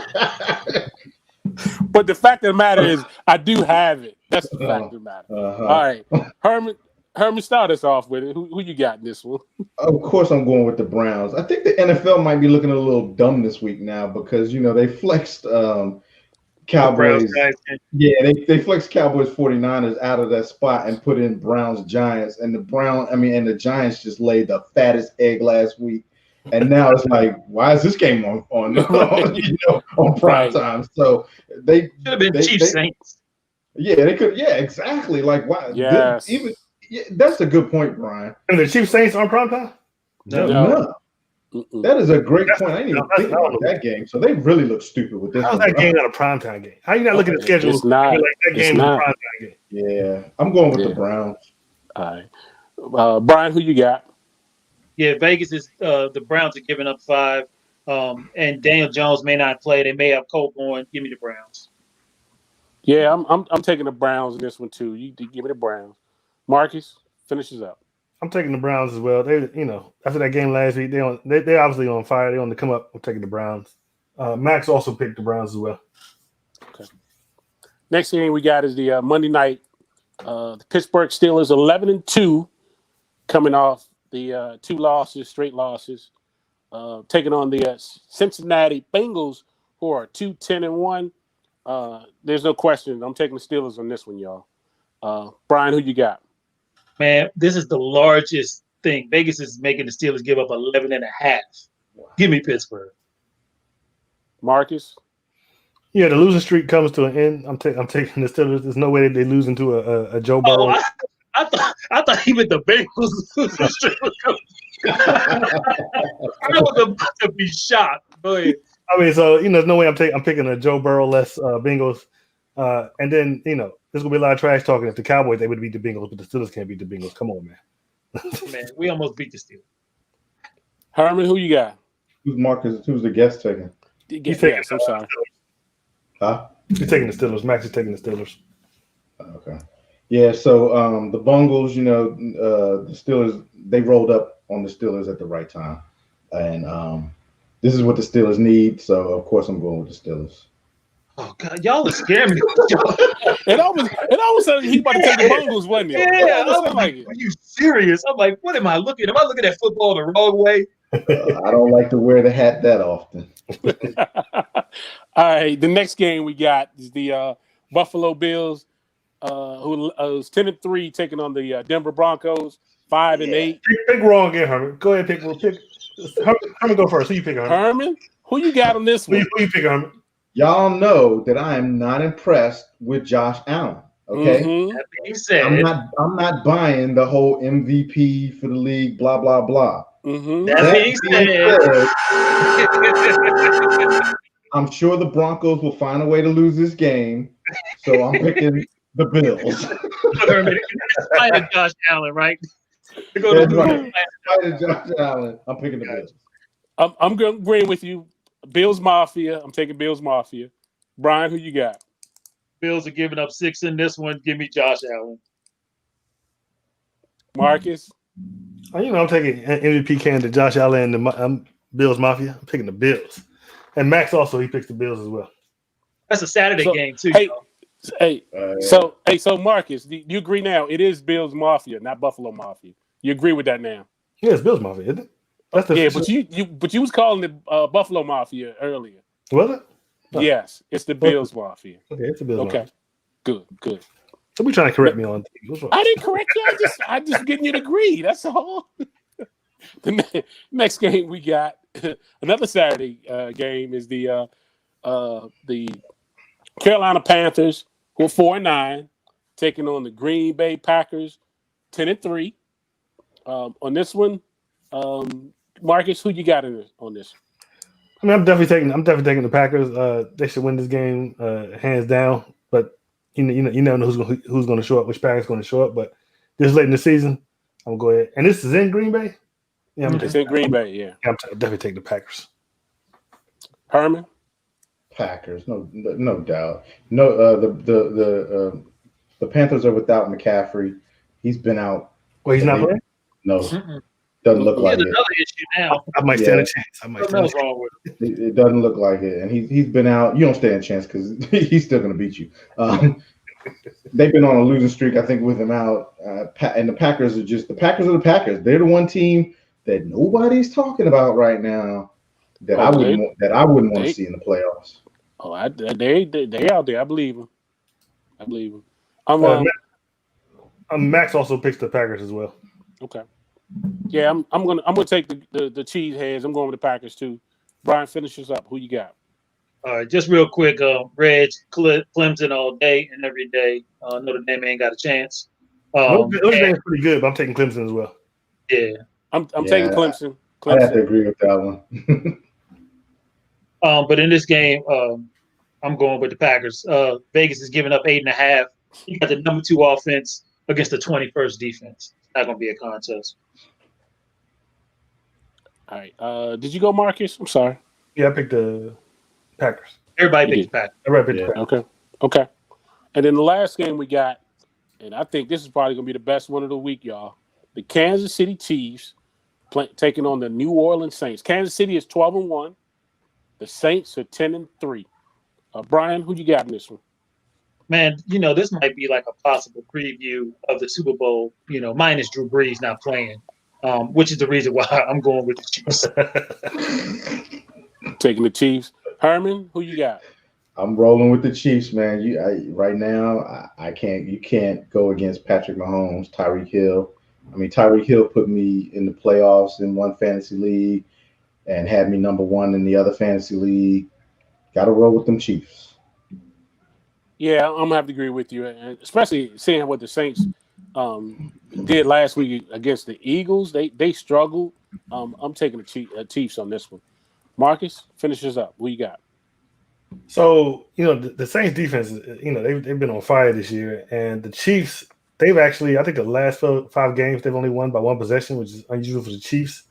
it. But the fact of the matter is, I do have it. That's the fact of the matter. All right. Herman, start us off with it. Who you got in this one? Of course, I'm going with the Browns. I think the NFL might be looking a little dumb this week now because, they flexed Cowboys. Yeah, they flexed Cowboys 49ers out of that spot and put in Browns Giants. And the Giants just laid the fattest egg last week. And now it's like, why is this game on prime time? So they should have been Chiefs Saints. Yeah, they could. Yeah, exactly. Like why? Yes. That's a good point, Brian. And the Chiefs Saints on prime time? No. That is a great point. I didn't even think about that game. So they really look stupid with this. How's that game not a primetime game? How you not looking at the schedule? It's not. Like that game is a primetime game. Yeah, I'm going with the Browns. All right, Brian, who you got? Yeah, Vegas is the Browns are giving up 5, and Daniel Jones may not play. They may have Cole going. Give me the Browns. Yeah, I'm taking the Browns in this one too. You give me the Browns. Marcus finishes up. I'm taking the Browns as well. They, after that game last week, they obviously on fire. They on the come up. I'm taking the Browns. Max also picked the Browns as well. Okay. Next game we got is the Monday night. The Pittsburgh Steelers 11-2, coming off the 2 straight losses, taking on the Cincinnati Bengals, who are 2-10-1. There's no question. I'm taking the Steelers on this one, y'all. Brian, who you got? Man, this is the largest thing. Vegas is making the Steelers give up 11.5. Give me Pittsburgh. Marcus? Yeah, the losing streak comes to an end. I'm taking the Steelers. There's no way that they lose into a Joe Burrow. I thought even the Bengals losing streak was coming. I was about to be shocked. Go ahead. I mean, so there's no way I'm picking a Joe Burrow-less Bengals. And then there's gonna be a lot of trash talking. If the Cowboys they would beat the Bengals, but the Steelers can't beat the Bengals. Come on, man. Man, we almost beat the Steelers. Herman, who you got? Who's the guest taking? Yes, I'm sorry. Huh? He's taking the Steelers. Max is taking the Steelers. Okay. Yeah, so the Bungles, the Steelers, they rolled up on the Steelers at the right time. And this is what the Steelers need, so of course I'm going with the Steelers. Oh God, y'all are scaring me. It almost said he about to take the Bungles, wasn't it? Yeah, It almost like it. are you serious? I'm like, what am I looking? Am I looking at football the wrong way? I don't like to wear the hat that often. All right, the next game we got is the Buffalo Bills, who is 10-3, taking on the Denver Broncos, 5-8. Pick wrong again, Herman. Go ahead, pick. Herman, go first. Who you pick, Herman? Herman, who you got on this one? Who you pick, Herman? Y'all know that I am not impressed with Josh Allen. Okay, That being said, I'm not buying the whole MVP for the league. Blah blah blah. That being said, I'm sure the Broncos will find a way to lose this game, so I'm picking the Bills. in spite of Josh Allen, right? That's right. In spite of Josh Allen, I'm picking the Bills. I'm agreeing with you. Bills Mafia. I'm taking Bills Mafia. Brian, who you got? Bills are giving up 6 in this one. Give me Josh Allen. Marcus? I'm taking MVP candidate Josh Allen and the Bills Mafia. I'm picking the Bills. And Max also, he picks the Bills as well. That's a Saturday game, too. So Marcus, do you agree now? It is Bills Mafia, not Buffalo Mafia. You agree with that now? Yeah, it's Bills Mafia, isn't it? But you was calling it Buffalo Mafia earlier. Was it? Oh. Yes, it's the Bills Mafia. Okay, it's the Bills Mafia. Good. So we trying to correct me on things. I didn't correct you. I just getting you to agree. That's all. The next game we got, another Saturday game, is the Carolina Panthers, who are 4-9, taking on the Green Bay Packers, 10-3. On this one, Marcus, who you got on this? I mean, I'm definitely taking the Packers. They should win this game hands down. But you never know who's going to show up, which Packers going to show up. But this late in the season, I'm going to go ahead. And this is in Green Bay. Yeah, it's in Green Bay. Yeah, I'm definitely taking the Packers. Herman, Packers, no doubt. No, the Panthers are without McCaffrey. He's been out. Well, he's not playing. No. Doesn't look like it. Another issue now. I might stand a chance. It doesn't look like it, and he's been out. You don't stand a chance because he's still going to beat you. They've been on a losing streak, I think, with him out. And the Packers are the Packers. They're the one team that nobody's talking about right now that I wouldn't want to see in the playoffs. Oh, they out there. I believe them. Max also picks the Packers as well. Okay. Yeah, I'm gonna take the cheese heads. I'm going with the Packers too. Brian, finish us up. Who you got? All right, just real quick. Reg, Clemson all day and every day. Notre Dame ain't got a chance. Notre Dame's pretty good, but I'm taking Clemson as well. Yeah, I'm taking Clemson. I have to agree with that one. But in this game, I'm going with the Packers. Vegas is giving up 8.5. You got the number 2 offense against the 21st defense. It's not going to be a contest. All right. Did you go, Marcus? I'm sorry. Yeah, I picked the Packers. Everybody picked the Packers. Everybody picked the Packers. Okay. And then the last game we got, and I think this is probably going to be the best one of the week, y'all. The Kansas City Chiefs taking on the New Orleans Saints. Kansas City is 12-1. The Saints are 10-3. Brian, who you got in this one? Man, this might be like a possible preview of the Super Bowl, minus Drew Brees not playing, which is the reason why I'm going with the Chiefs. Taking the Chiefs. Herman, who you got? I'm rolling with the Chiefs, man. Right now, you can't go against Patrick Mahomes, Tyreek Hill. I mean, Tyreek Hill put me in the playoffs in one fantasy league and had me number 1 in the other fantasy league. Got to roll with them Chiefs. Yeah, I'm going to have to agree with you, especially seeing what the Saints did last week against the Eagles. They struggled. I'm taking the Chiefs on this one. Marcus, finish us up. What you got? So, the Saints defense, they've been on fire this year. And the Chiefs, they've actually, I think the last 5 games, they've only won by 1 possession, which is unusual for the Chiefs.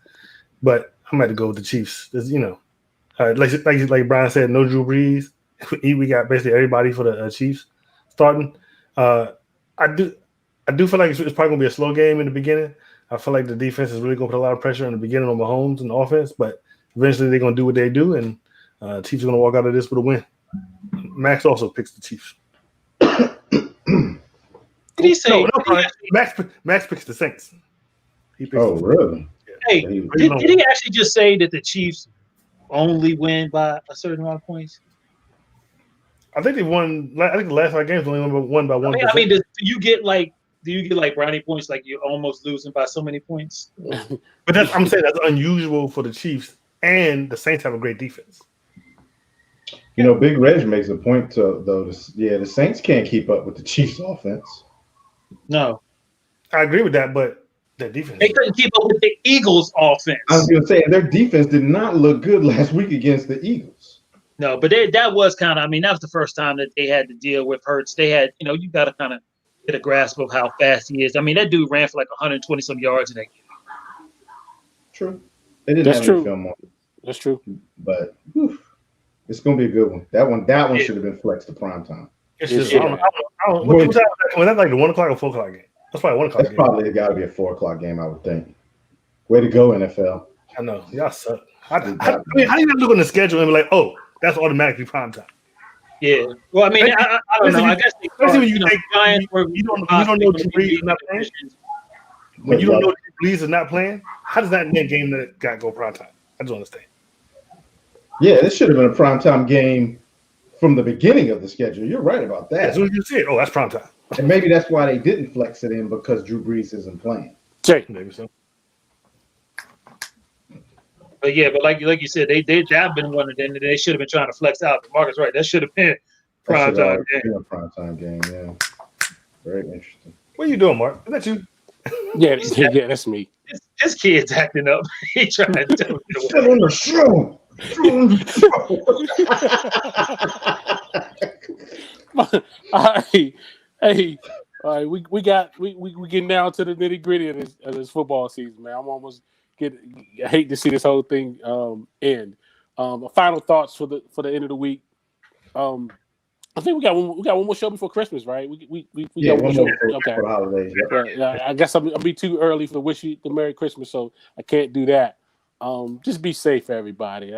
But I'm going to go with the Chiefs. Like Brian said, no Drew Brees. We got basically everybody for the Chiefs starting. I do feel like it's probably gonna be a slow game in the beginning. I feel like the defense is really gonna put a lot of pressure in the beginning on Mahomes and the offense, but eventually they're gonna do what they do, and Chiefs are gonna walk out of this with a win. Max also picks the Chiefs. Did he say? Max picks the Saints. He picks really? Hey, did he actually just say that the Chiefs only win by a certain amount of points? I think they won. I think the last 5 games only won by 1%. I mean, do you get like brownie points, like you're almost losing by so many points? But I'm saying that's unusual for the Chiefs, and the Saints have a great defense. Big Reg makes a point the Saints can't keep up with the Chiefs' offense. No, I agree with that, but their defense. They couldn't keep up with the Eagles' offense. I was going to say their defense did not look good last week against the Eagles. No, but that was kind of. I mean, that was the first time that they had to deal with Hurts. They had, you got to kind of get a grasp of how fast he is. I mean, that dude ran for like 120 some yards in that game. True. They didn't have any film on it. That's true. But it's going to be a good one. That one should have been flexed to prime time. It's just, I don't know. Was that like the 1 o'clock or 4 o'clock game? That's probably 1 o'clock game. That's probably got to be a 4 o'clock game, I would think. Way to go, NFL. I know. Y'all suck. How do you not look on the schedule and be like, oh, that's automatically prime time? Yeah. Well, I mean, I don't know. I guess especially when you think you don't know Drew Brees is not playing. When you don't know Drew Brees is not playing, how does that game that got go prime time? I don't understand. Yeah, this should have been a primetime game from the beginning of the schedule. You're right about that. As soon as you see it, that's primetime. And maybe that's why they didn't flex it in because Drew Brees isn't playing. Maybe so. But yeah, but like you said, they've been one of them. They should have been trying to flex out. Marcus right. That should have been primetime game. A primetime game, yeah. Very interesting. What are you doing, Mark? Is that you? Yeah, that's me. His kid's acting up. He trying to tell me still on the show. All right. We getting down to the nitty gritty of this football season, man. I hate to see this whole thing end. Final thoughts for the end of the week. I think we got one more show before Christmas, right? We got one more show. Okay. For holidays, yeah. I guess I'll be too early to wish you the Merry Christmas, so I can't do that. Just be safe, everybody.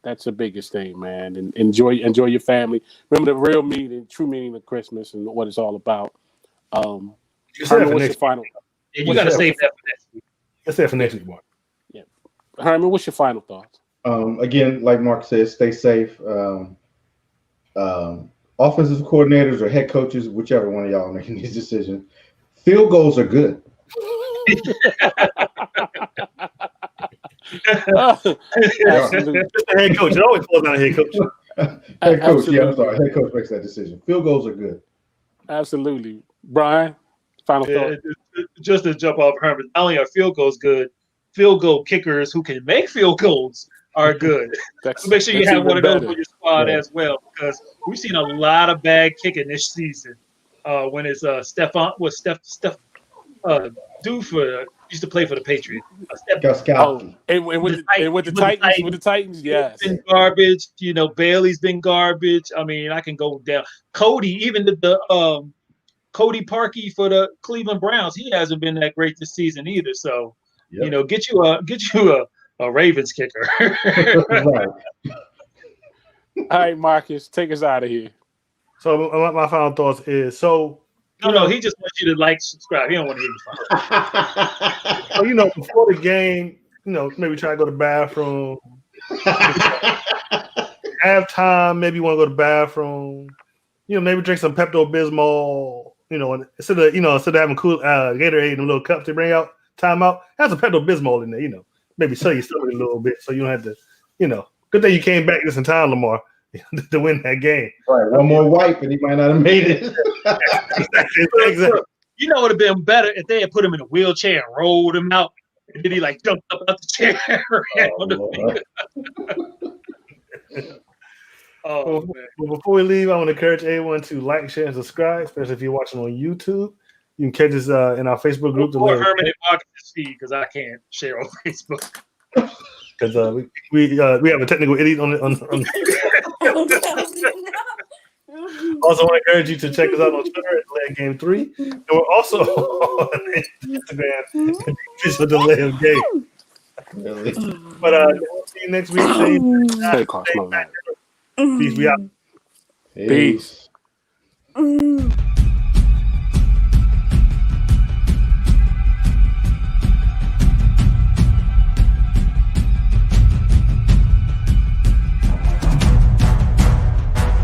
That's the biggest thing, man. And enjoy your family. Remember the real true meaning of Christmas and what it's all about. Herman, what's your final? You got to save that for next week. Let's say it for next week, Mark. Yeah, Herman, what's your final thoughts? Again, like Mark said, stay safe. Offensive coordinators or head coaches, whichever one of y'all are making these decisions, field goals are good. Absolutely. Head coach. It always falls down to head coach. Head coach, yeah, I'm sorry. Head coach makes that decision. Field goals are good. Absolutely. Brian, final thought. Just to jump off Herman, not only are field goals good, field goal kickers who can make field goals are good. So make sure you have one of those for your squad as well, because we've seen a lot of bad kicking this season. When it's Steph used to play for the Patriots. And with the Titans, yes. Been garbage. Bailey's been garbage. I mean, I can go down. Cody, even the Cody Parkey for the Cleveland Browns, he hasn't been that great this season either. So, get you a Ravens kicker. Right. All right, Marcus, take us out of here. So my final thoughts is No, he just wants you to subscribe. He don't want to hear you. So, before the game, maybe try to go to the bathroom. Halftime, maybe you want to go to the bathroom. Maybe drink some Pepto-Bismol. Instead of having cool Gatorade in little cups they bring out, timeout, have some Pepto-Bismol in there. Maybe sell your stomach a little bit so you don't have to. Good thing you came back just in time, Lamar, to win that game. Right, one more wipe and he might not have made it. Exactly. It would have been better if they had put him in a wheelchair and rolled him out, and then he jumped up out the chair. Well, before we leave, I want to encourage everyone to like, share, and subscribe, especially if you're watching on YouTube. You can catch us in our Facebook group. Or Herman and Marcus' feed, because I can't share on Facebook. because we have a technical idiot on. Also, I want to encourage you to check us out on Twitter at Delay of Game 3, and we're also on Instagram at the official Delay of Game. Really? But we'll see you next week. Hey, Carl, Peace. We out. Peace.